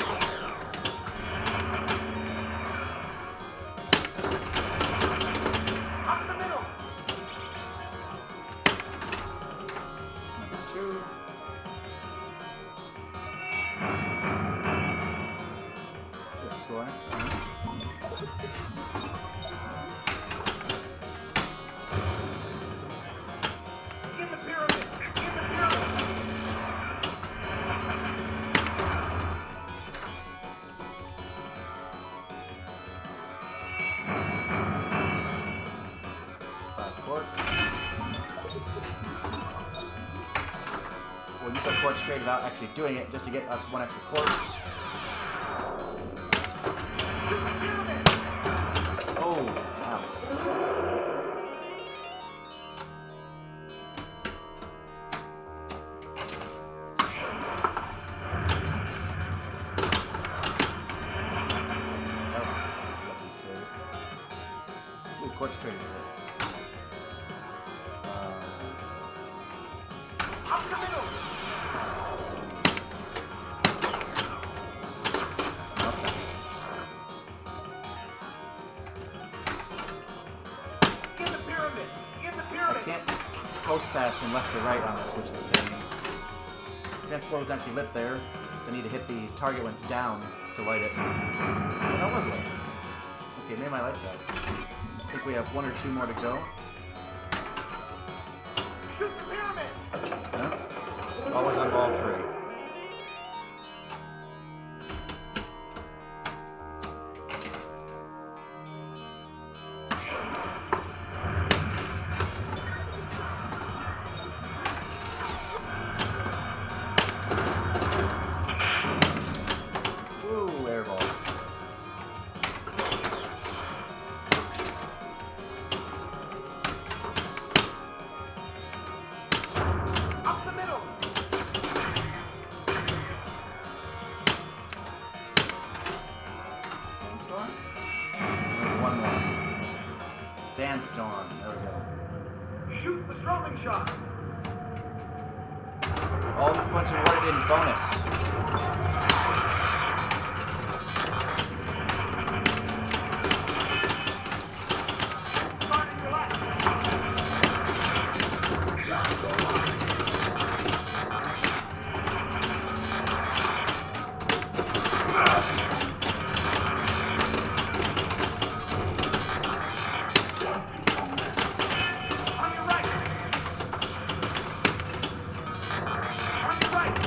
We'll use our quartz trade without actually doing it, just to get us one extra quartz. Oh, wow. That was a lucky save. Ooh, quartz trade is there. Up the middle! In the pyramid! In the I pyramid! can't post fast from left to right on this, which is the thing. Transport was actually lit there, so I need to hit the target when it's down to light it. Oh, that was lit. Okay, maybe my light's out. I think we have one or two more to go. Shoot the pyramid! No? It's always on ball 3. Ooh, air ball. Up the middle! Sandstorm? Maybe one more. Sandstorm. There we go. Shoot the strobing shot! All these points are awarded in bonus. Starting your left! On your right! On your right!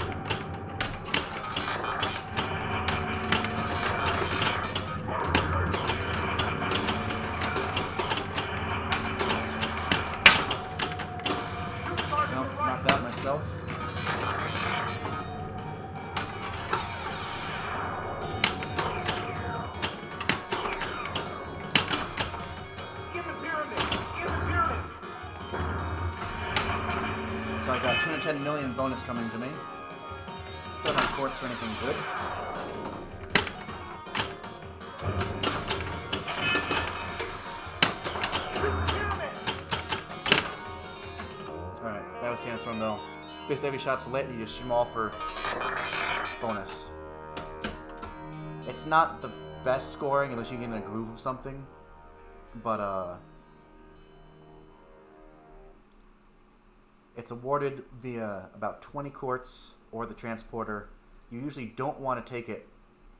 110 million bonus coming to me. Still not quartz or anything good. Alright, that was Sandstorm though. Basically every shot's lit and you just shoot them all for bonus. It's not the best scoring unless you get in a groove of something. But it's awarded via about 20 quartz or the transporter. You usually don't want to take it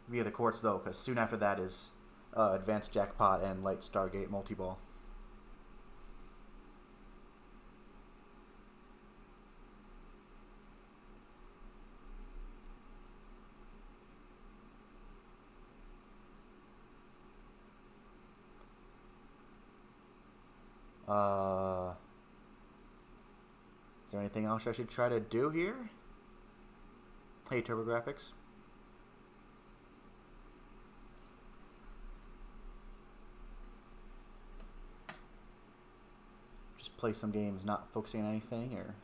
via the quartz though, because soon after that is Advanced Jackpot and Light Stargate Multi-Ball. Is there anything else I should try to do here? Hey, TurboGrafx. Just play some games, not focusing on anything, or...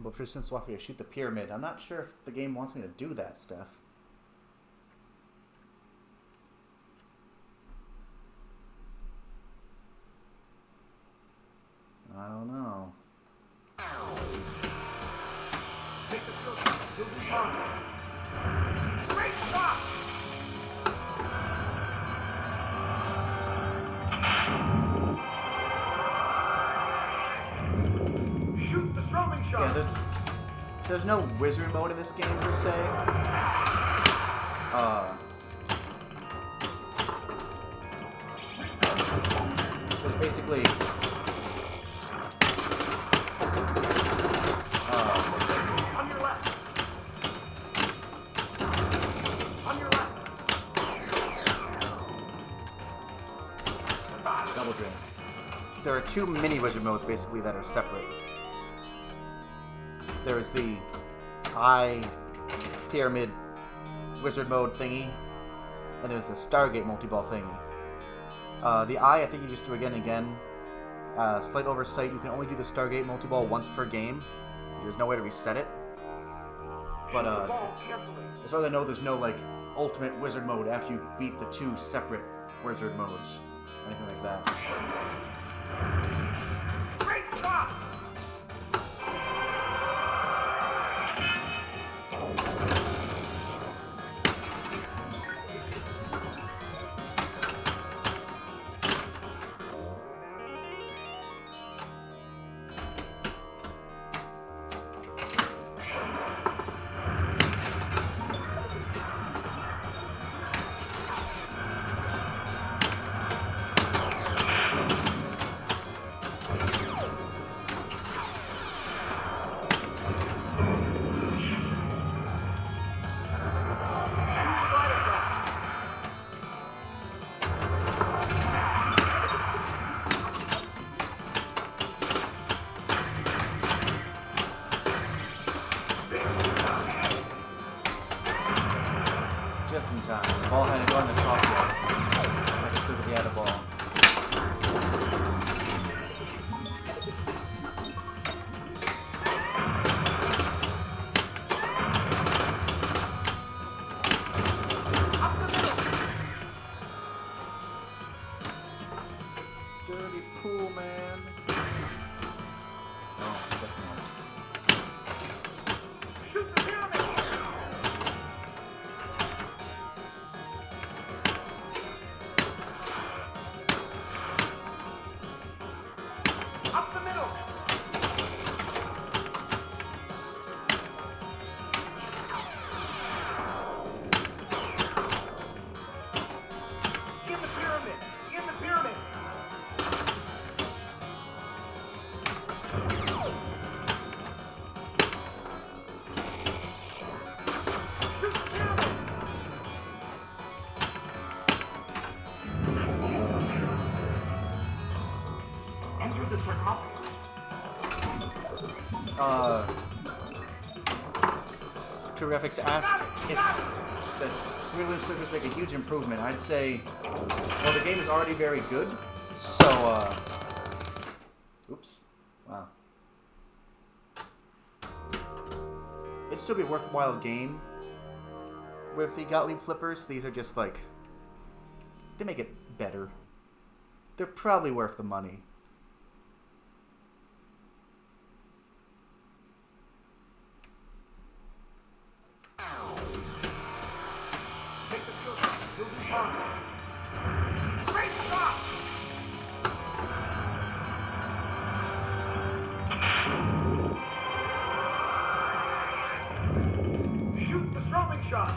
But persistence wants me to shoot the pyramid. I'm not sure if the game wants me to do that stuff. I don't know. Take the kill shot. You'll do fine. Great shot! Shoot the throwing shot. Yeah, there's no wizard mode in this game per se. There's basically On your left. On your left. double drain. There are two mini wizard modes basically that are separate. There's the eye pyramid wizard mode thingy, and there's the Stargate multi-ball thingy. The eye, I think you just do again and again. Slight oversight, you can only do the Stargate multi-ball once per game. There's no way to reset it. But as far as I know, there's no like ultimate wizard mode after you beat the two separate wizard modes, or anything like that. Great shot! Just in time. The ball hadn't gone to the top yet. I can look at the other ball. Dirty pool, man. Oh, that's not. Shoot the pyramid! Up the middle! In the pyramid! In the pyramid! Shoot the pyramid! Enter the sarcophagus. Terrifics asks if the Greenland Flippers make a huge improvement. I'd say, well, the game is already very good, so, oops. Wow. It'd still be a worthwhile game with the Gottlieb Flippers. These are just, like, they make it better. They're probably worth the money. Take the filter. You'll be fine. Great shot! Shoot the throwing shot.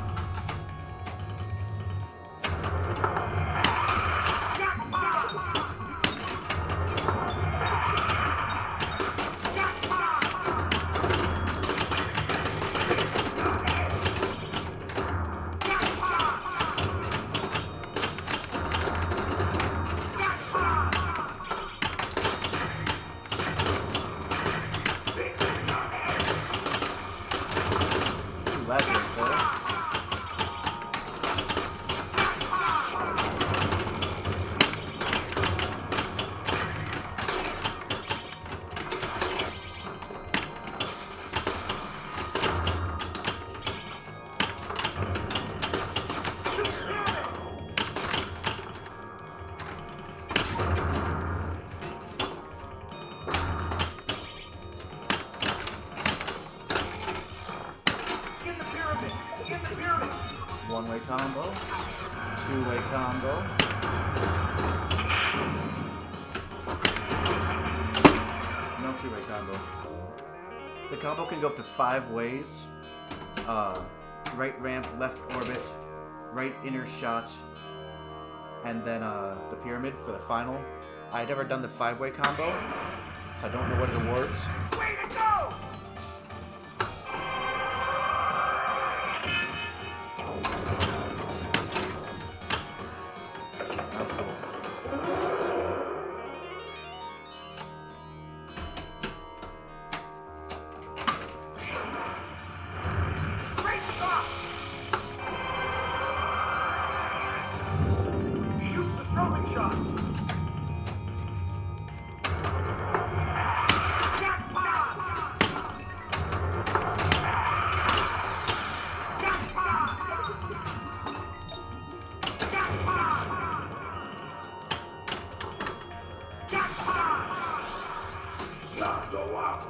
Lazarus there. In the pyramid. In the pyramid. One-way combo. Two-way combo. No three-way combo. The combo can go up to 5 ways. Right ramp, left orbit, right inner shot, and then the pyramid for the final. I'd never done the 5-way combo, so I don't know what it awards. Way to go! That was cool. Great shot! Shoot the throwing shot. Jackpot! Jackpot! Jackpot! Jackpot! Not go out.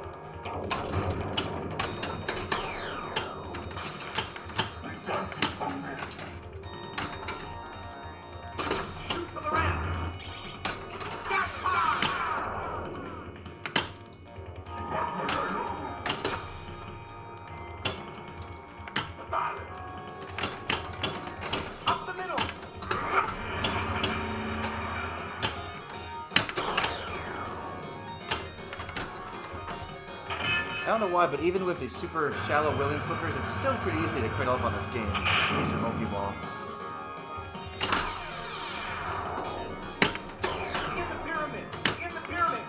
Shoot for the ramp. Jackpot! Up the middle. I don't know why, but even with these super shallow William flippers, it's still pretty easy to crit up on this game. At least for Pokeball. In the pyramid. In the pyramid.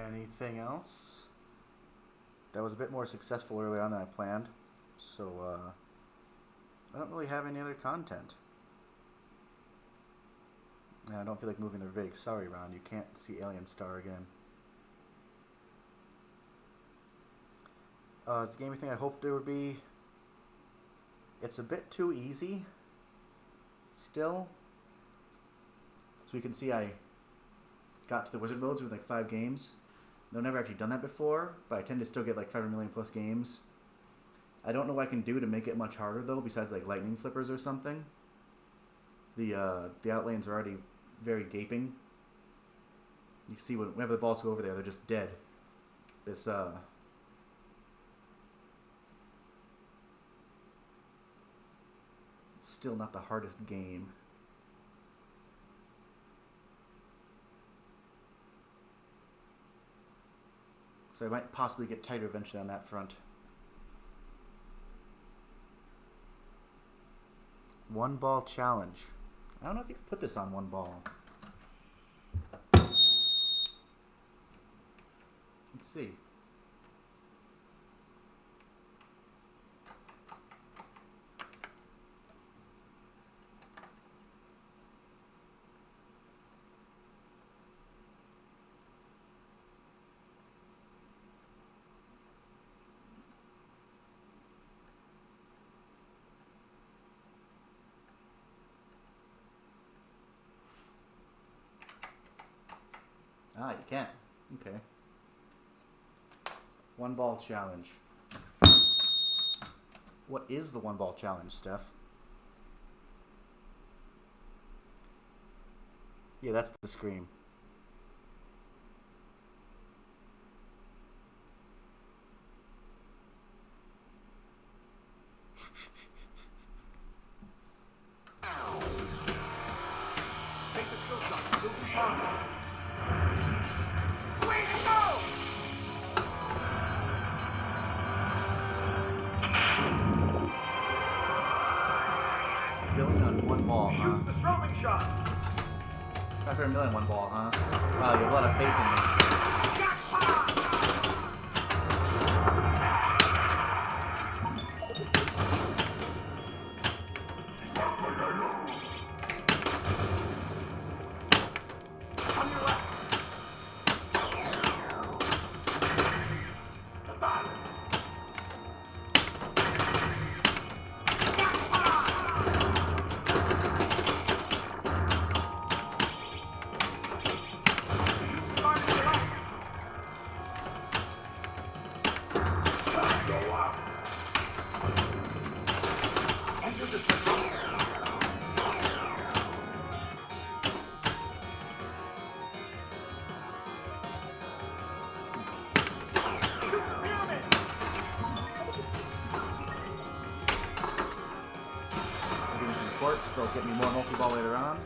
Anything else? That was a bit more successful early on than I planned. So, I don't really have any other content. And I don't feel like moving the rig. Sorry, Ron, you can't see Alien Star again. It's the gaming thing I hoped it would be. It's a bit too easy still. So you can see I got to the wizard modes with like 5 games. I've never actually done that before, but I tend to still get like 500 million plus games. I don't know what I can do to make it much harder though, besides like lightning flippers or something. The outlanes are already very gaping. You can see whenever the balls go over there, they're just dead. It's still not the hardest game. So I might possibly get tighter eventually on that front. One ball challenge. I don't know if you can put this on one ball. Let's see. Ah, you can't. Okay. One ball challenge. What is the one ball challenge, Steph? Yeah, that's the scream. Take the skill shot. You'll be fine. Way to go! Billing on one ball, huh? Shoot the throwing shot. 500 million one ball, huh? Wow, you have a lot of faith in me. Jackpot! On your left. Start to the left. Go up. Enter the circle. Shoot the pyramid. So give me some quartz, they'll get me more multi-ball later on.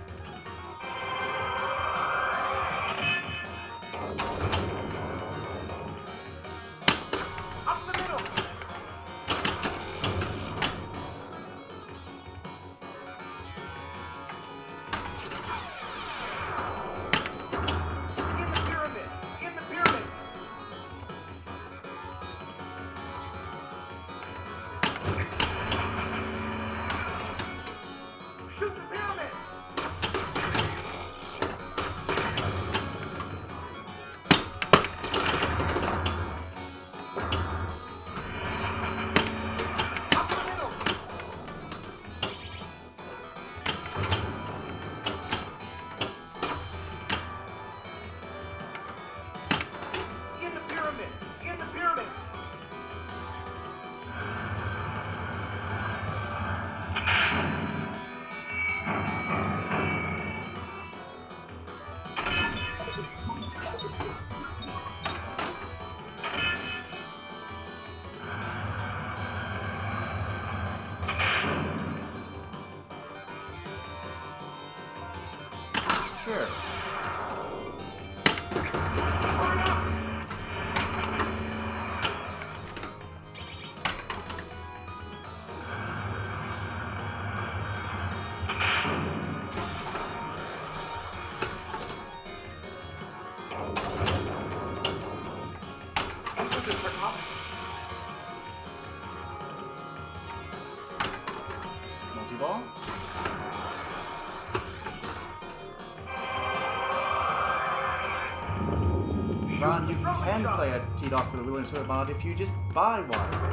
Up the middle. In the pyramid. In the pyramid. Shoot the pyramid. Up the middle. In the pyramid. In the pyramid. Sure. Burn up. Enter the circle. Multi-ball. You can play a T-Dog for the Williams Sword mod if you just buy one.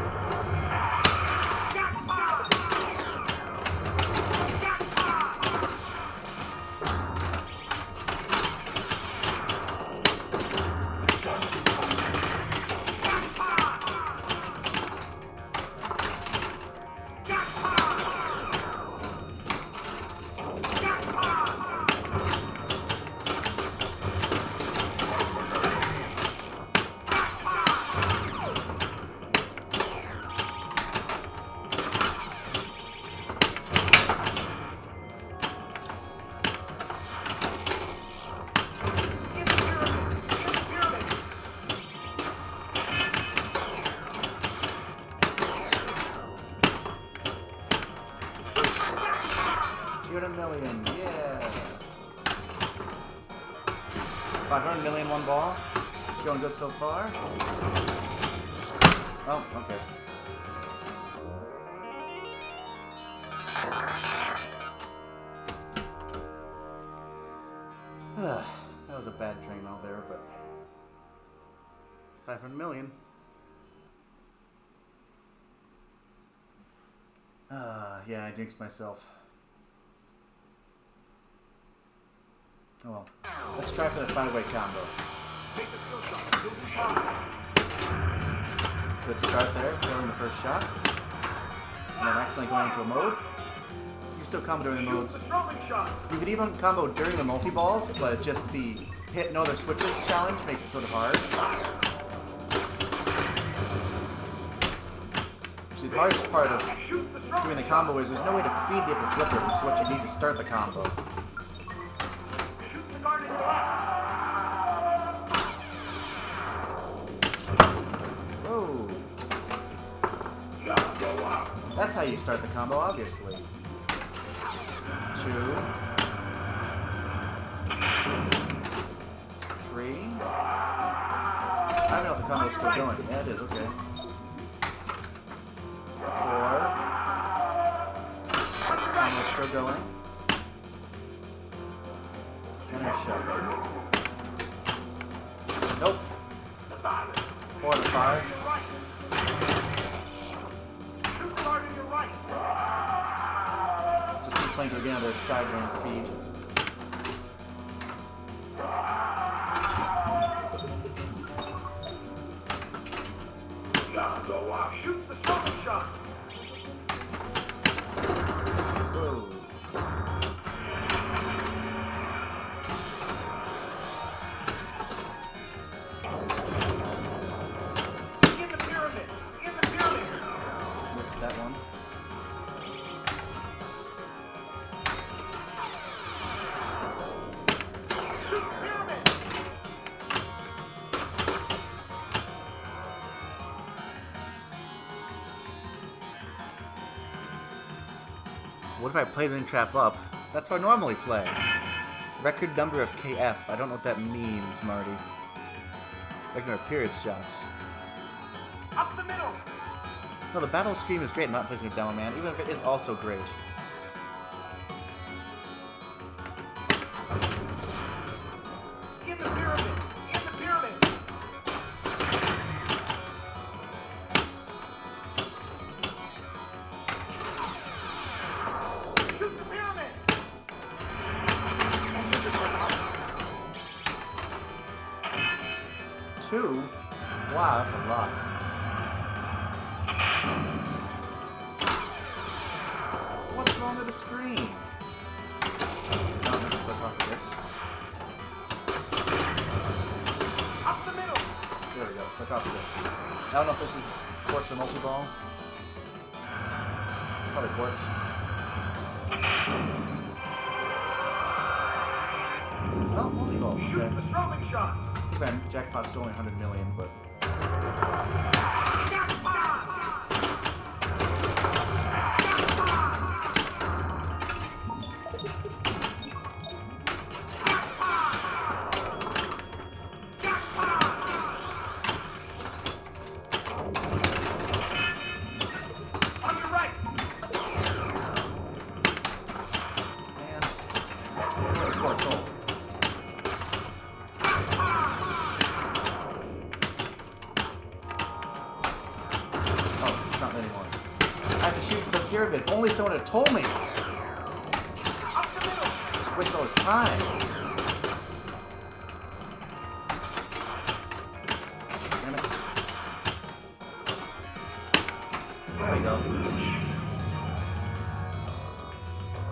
$200 million, yeah. 500 million one ball. Going good so far. Oh, okay. That was a bad train out there, but 500 million. Yeah, I jinxed myself. Oh well. Let's try for the 5-way combo. Good start there, failing the first shot. And then accidentally going into a mode. You can still combo during the modes. You could even combo during the multi-balls, but just the hit no other switches challenge makes it sort of hard. See, the hardest part of doing the combo is there's no way to feed the upper flipper, which is what you need to start the combo. Whoa. That's how you start the combo, obviously. 2. Three. I don't know if the combo's still going. Yeah, it is. Okay. 4. Combo's still going. Center shot. Nope. 4 to 5. Just keep playing to again the side drain feed. Shoot the strong shot. Whoa. In the pyramid. In the pyramid. Missed that one. Shoot the pyramid. What if I played and trap up? That's how I normally play. Record number of KF. I don't know what that means, Marty. Record number of period shots. Up the middle. No, the battle scream is great. I'm not placing a demo man, even if it is also great. In the pyramid. In the pyramid. Shoot the pyramid. 2? Wow, that's a lot. What's wrong with the screen? I don't think it's off of this. Up the middle. There we go. Suck off of this. I don't know if this is quartz or multi-ball. Probably quartz. Oh, multi-ball. Shoot Okay. the strobing shot. Man, jackpot's still only 100 million, but On your right. and quartz hole. If only someone had told me. Up the middle. Just waste all this time. Damn it. There we go.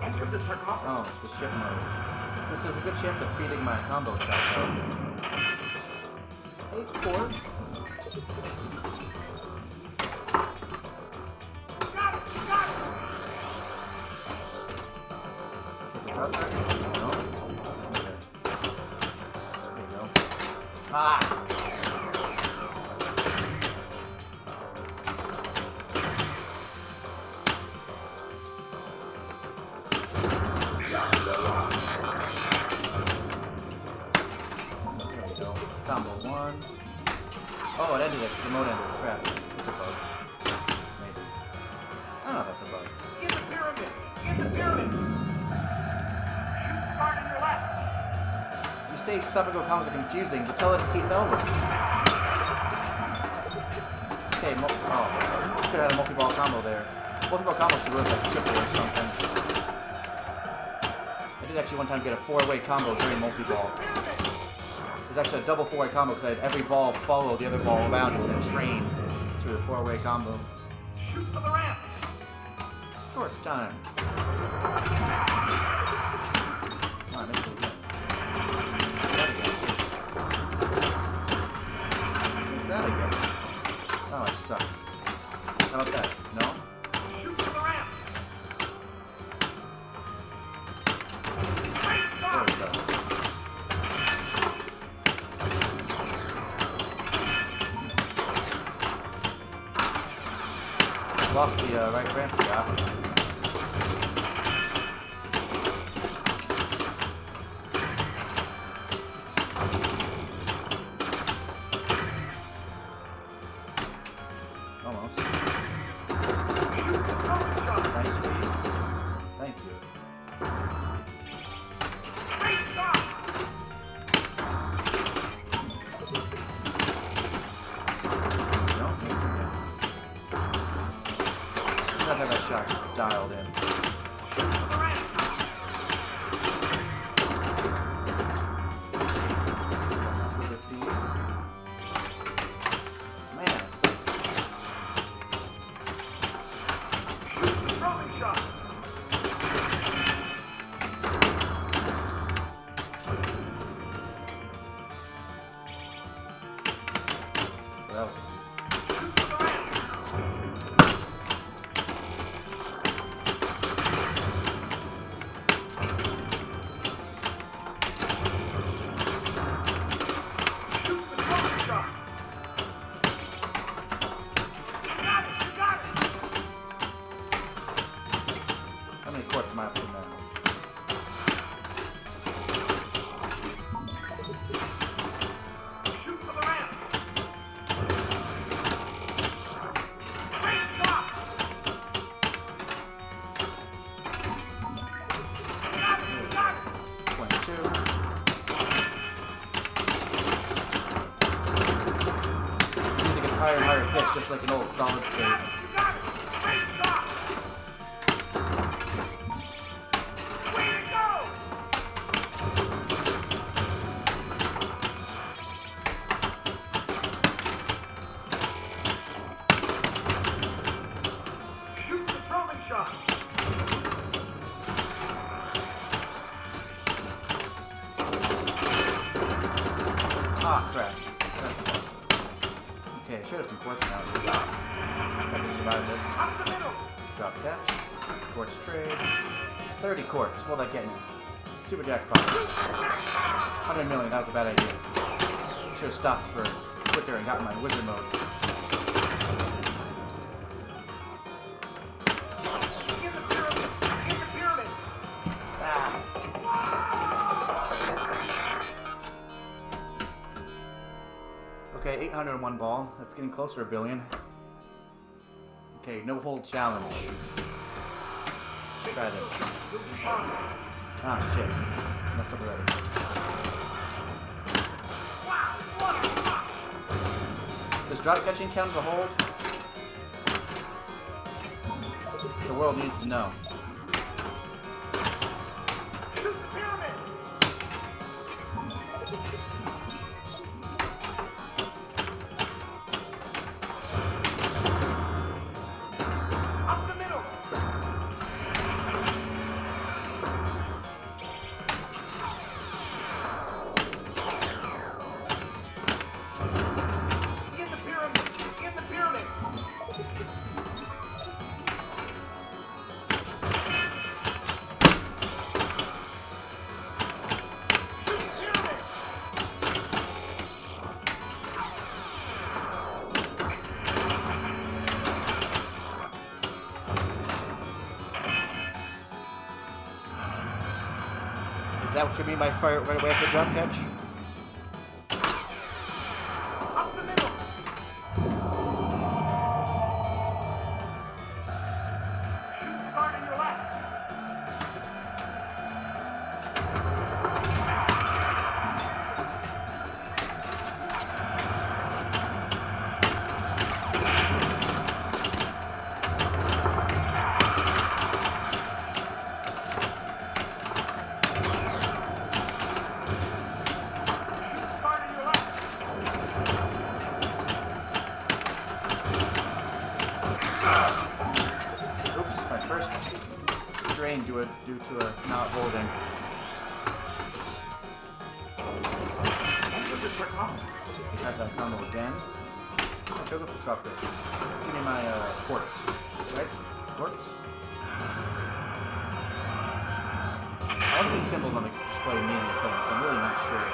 Enter the sarcophagus. Oh, it's the ship mode. This is a good chance of feeding my combo shot, though. 8 quartz. Got it! Got it! Take the drop back. No? Okay. There you go. Ah! There we go. Combo 1. Oh, it ended it because the mode ended. Crap. It's a bug. Maybe. I don't know if that's a bug. In the pyramid! In the pyramid! Shoot start on your left! You say sub-go combos are confusing, but tell it to Keith Elwood. Okay, could have had a multi-ball combo there. Multi-ball combo should work like triple or something. I did actually one time get a 4-way combo during multi-ball. It was actually a double 4-way combo because I had every ball follow the other ball around just in a train through the 4-way combo. Shoot for the ramp! Shorts time. Come on, make it again. What's that again? Oh, I suck. How about that? No? Shoot for the ramp! Great There we start! go. Lost the right ramp shot. Almost. Shoot the throwing shot! Nice speed. Thank you. Great start! No? Yeah. That's how that shot dialed in. Shoot for the ramp! With the feed. Man, I suck. Shoot the throwing shot! That was Shoot for the ramp! Shoot the throwing shot! You got it! You got it! how many quartz am I up to now? Shoot for the ramp! Great stop! You got it! You got it! 22. Music gets higher and higher pitch, just like an old solid You state. got it! You got it! Great stop! Way to go! Shoot the throwing shot! Ah, crap. That's okay. Should have some quartz now. If I can survive this. Up the middle! Drop catch. Quartz trade. 30 quartz. What'll that get me? Super jackpot. 100 million. That was a bad idea. Should have stopped for quicker and gotten my wizard mode. In the pyramid! In the pyramid! Ah. Okay, 801 ball. That's getting closer to a billion. Okay, no hold challenge. Try this. You'll be fine. Ah, shit. Messed up already. Wow! What a rock! Does drop catching count as a hold? The world needs to know. Shoot the pyramid! Up the middle! In the pyramid! In the pyramid! Shoot the pyramid! Is that what you mean by fire right away after the drop catch? Up the middle! Shoot the guard on your left! Guard on your left! Oops, my first drain due to a not holding. Enter the sarcophagus. We have that combo again. Let's go with the sarcophagus. Give me my quartz. Right? Quartz? All of these symbols on the display mean anything, so I'm really not sure.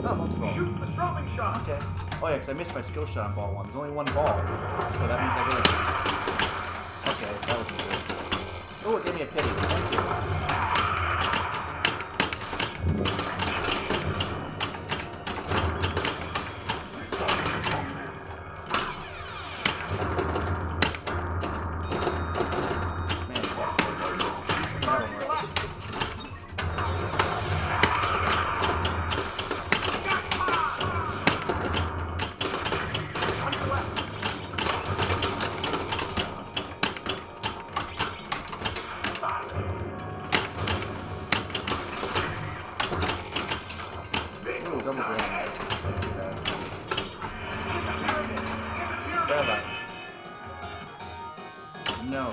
Oh, multi-ball. Shoot the throbbing shot! Okay. Oh yeah, because I missed my skill shot on ball 1. There's only one ball, so that means I really... Okay, that wasn't good. Oh, it gave me a pity. Thank you. Man, Guard on your left! On your left! Ooh, double drain. That's too bad. In the pyramid! In the pyramid! Rabbi. No.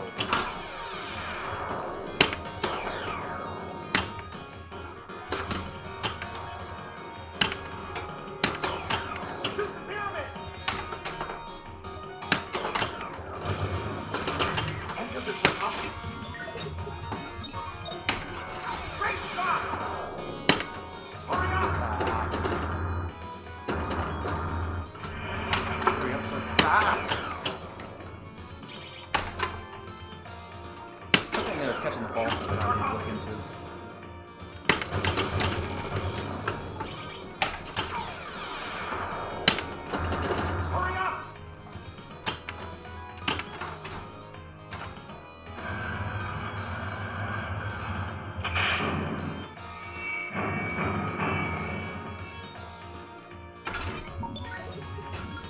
Shoot the pyramid! Enter the sarcophagus. Great shot! Hurry up! Hurry up, sir. Ah! Something there is catching the ball that I need to look into. Hurry up!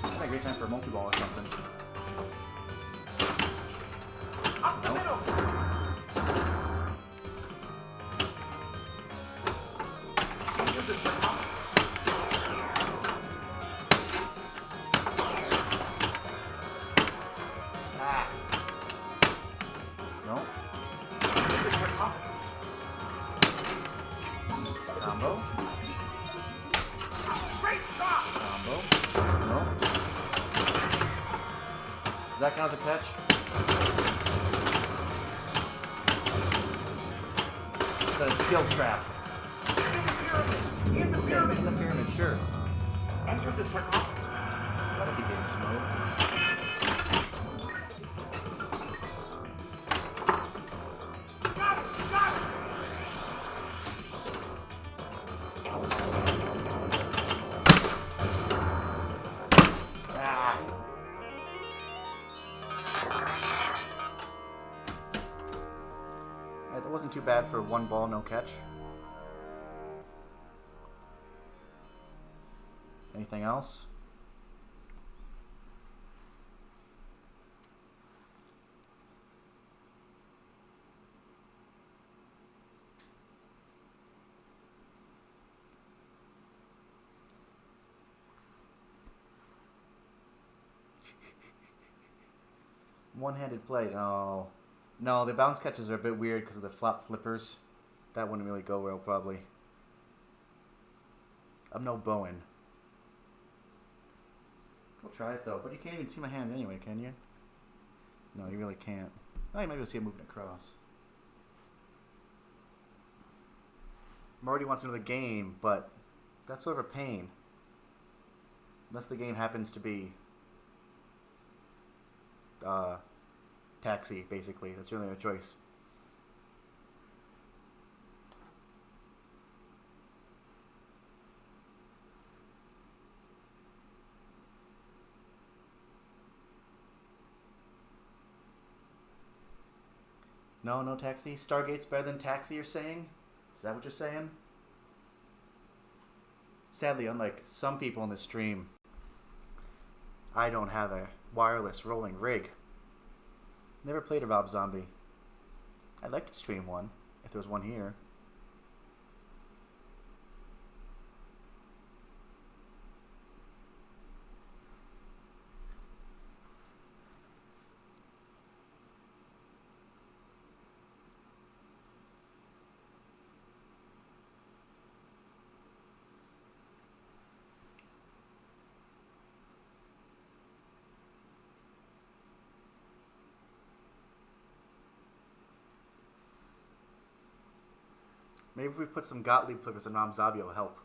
It's a great time for a multi-ball or something. Up the Nope. middle! Enter the sarcophagus. Ah! No. Enter the sarcophagus. Combo. Great shot! Combo. No. Does that count as a catch? Is that a skill trap? In the pyramid! In the Okay, pyramid! in the pyramid, sure. Enter the sarcophagus. That'll keep getting smooth. Got it! Got it! Ah! Alright, that wasn't too bad for one ball, no catch. Anything else? One-handed play. No. No, the bounce catches are a bit weird because of the flop flippers. That wouldn't really go well, probably. I'm no Bowen. We'll try it, though. But you can't even see my hand anyway, can you? No, you really can't. Oh, you might be able to see it moving across. Marty wants another game, but that's sort of a pain. Unless the game happens to be Taxi, basically. That's really a choice. No, no Taxi? Stargate's better than Taxi, you're saying? Is that what you're saying? Sadly, unlike some people in this stream, I don't have a wireless rolling rig. Never played a Rob Zombie. I'd like to stream one, if there was one here. Maybe if we put some Gottlieb flippers on Ram Zombie, it'll help.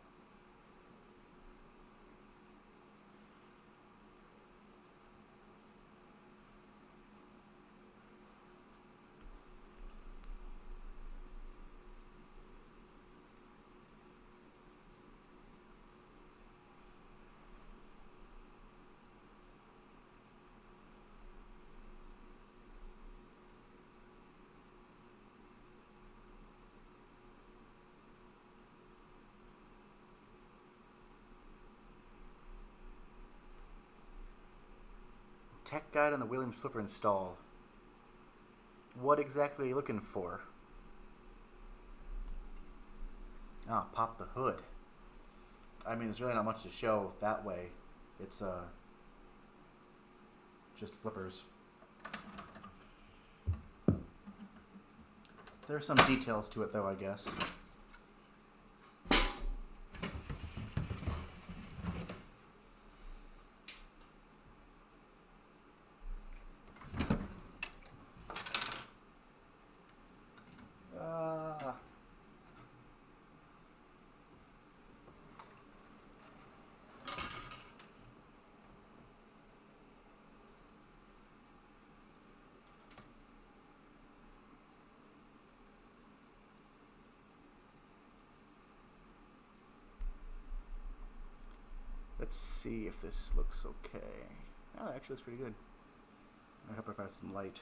Tech guide on the Williams flipper install. What exactly are you looking for? Ah, pop the hood. I mean, there's really not much to show that way. It's just flippers. There are some details to it, though, I guess. Let's see if this looks okay. Oh, that actually looks pretty good. I hope I find some light.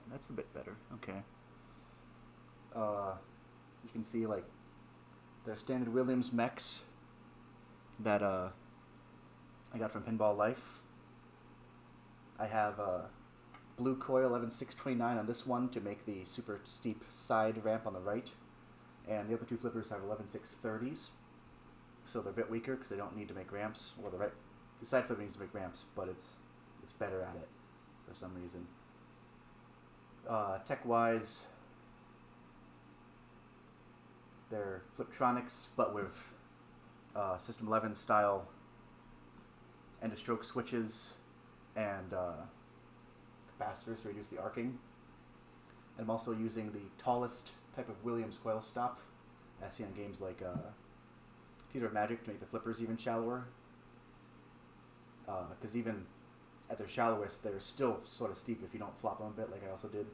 That's a bit better. Okay. You can see like their standard Williams mechs that I got from Pinball Life. I have blue coil 11629 on this one to make the super steep side ramp on the right. And the other two flippers have 11630s, so they're a bit weaker because they don't need to make ramps. Well, the side flipper needs to make ramps, but it's better at it for some reason. Tech-wise, they're Fliptronics, but with System 11 style end-of-stroke switches and capacitors to reduce the arcing. And I'm also using the tallest type of Williams coil stop, as seen in games like Theater of Magic, to make the flippers even shallower. Because even at their shallowest, they're still sort of steep if you don't flop them a bit, like I also did.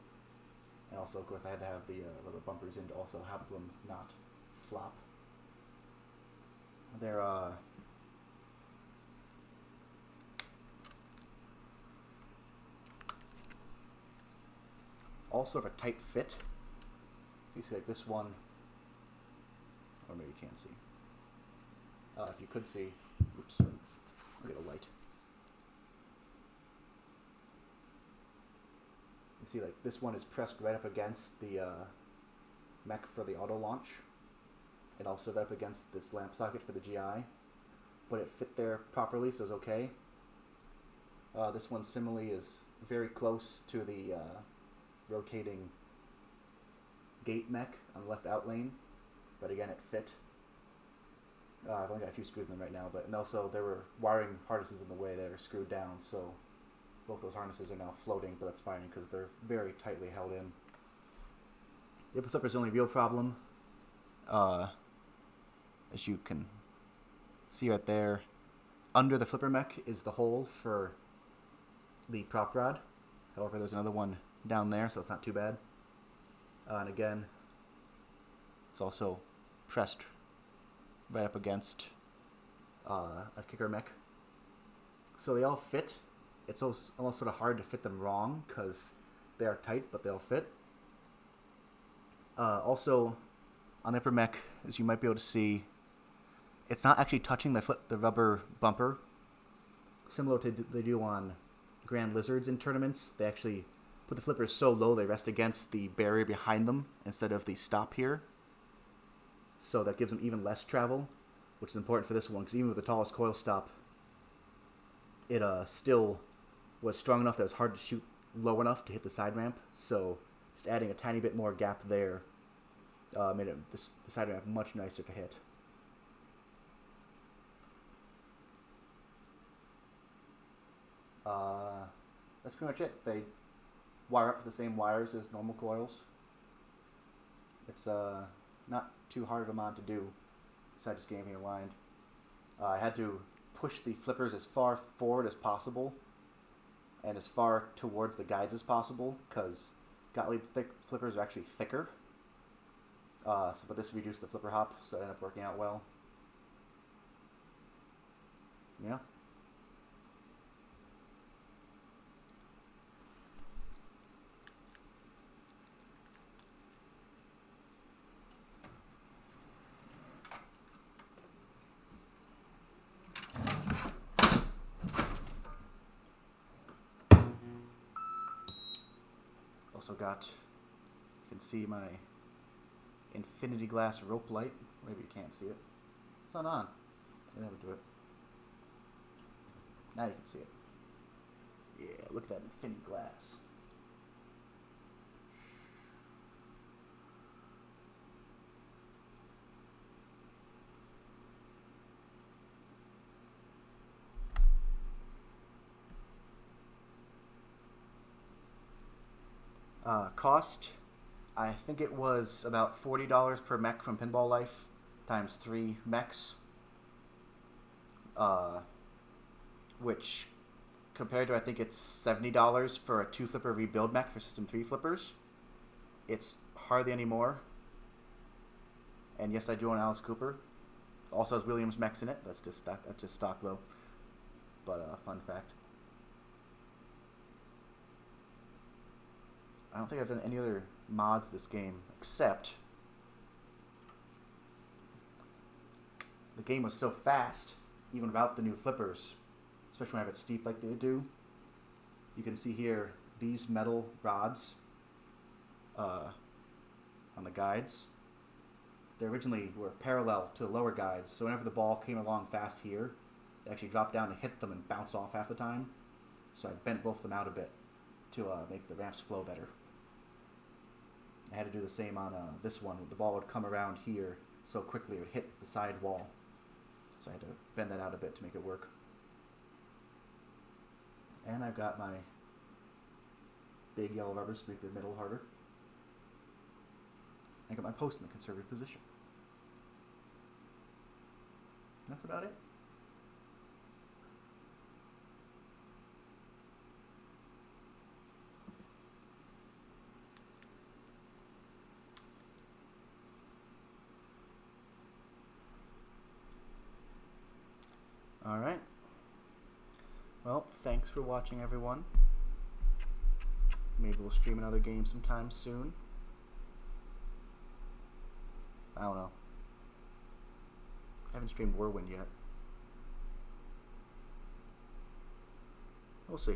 And also, of course, I had to have the rubber bumpers in to also have them not flop. They're also have a tight fit. So you see like this one, or maybe you can't see. If you could see, oops, I'll get a light. You can see like this one is pressed right up against the mech for the auto launch, and also right up against this lamp socket for the GI. but it fit there properly, so it was okay. This one similarly is very close to the rotating gate mech on the left out lane, but again, it fit. I've only got a few screws in them right now, and also there were wiring harnesses in the way that are screwed down, so both those harnesses are now floating, but that's fine because they're very tightly held in. The upper flipper's only real problem, as you can see right there, under the flipper mech is the hole for the prop rod. However, there's another one down there, so it's not too bad. And again, it's also pressed right up against a kicker mech. So they all fit. It's almost sort of hard to fit them wrong because they are tight, but they'll fit. Also, on the upper mech, as you might be able to see, it's not actually touching the rubber bumper. Similar to they do on Grand Lizards in tournaments, they actually put the flippers so low they rest against the barrier behind them instead of the stop here. So that gives them even less travel, which is important for this one, because even with the tallest coil stop, it still was strong enough that it was hard to shoot low enough to hit the side ramp. So just adding a tiny bit more gap there made the side ramp much nicer to hit. That's pretty much it. They wire up to the same wires as normal coils. It's not too hard of a mod to do, besides just getting everything aligned. I had to push the flippers as far forward as possible and as far towards the guides as possible, because Gottlieb flippers are actually thicker. But this reduced the flipper hop, so it ended up working out well. Yeah. Also got, you can see my infinity glass rope light. Maybe you can't see it. It's not on. I never do it. Now you can see it. Yeah, look at that infinity glass. Cost, I think it was about $40 per mech from Pinball Life, times 3 mechs. Which, compared to I think it's $70 for a 2-flipper rebuild mech for System 3 flippers, it's hardly any more. And yes, I do own Alice Cooper. Also has Williams mechs in it. That's just stock though. But fun fact. I don't think I've done any other mods this game, except the game was so fast, even without the new flippers, especially when I have it steep like they do. You can see here these metal rods on the guides. They originally were parallel to the lower guides, so whenever the ball came along fast here, it actually dropped down to hit them and bounce off half the time. So I bent both of them out a bit to make the ramps flow better. I had to do the same on this one. The ball would come around here so quickly it would hit the side wall. So I had to bend that out a bit to make it work. And I've got my big yellow rubbers to make the middle harder. I got my post in the conservative position. That's about it. Alright. Well, thanks for watching, everyone. Maybe we'll stream another game sometime soon. I don't know. I haven't streamed Whirlwind yet. We'll see.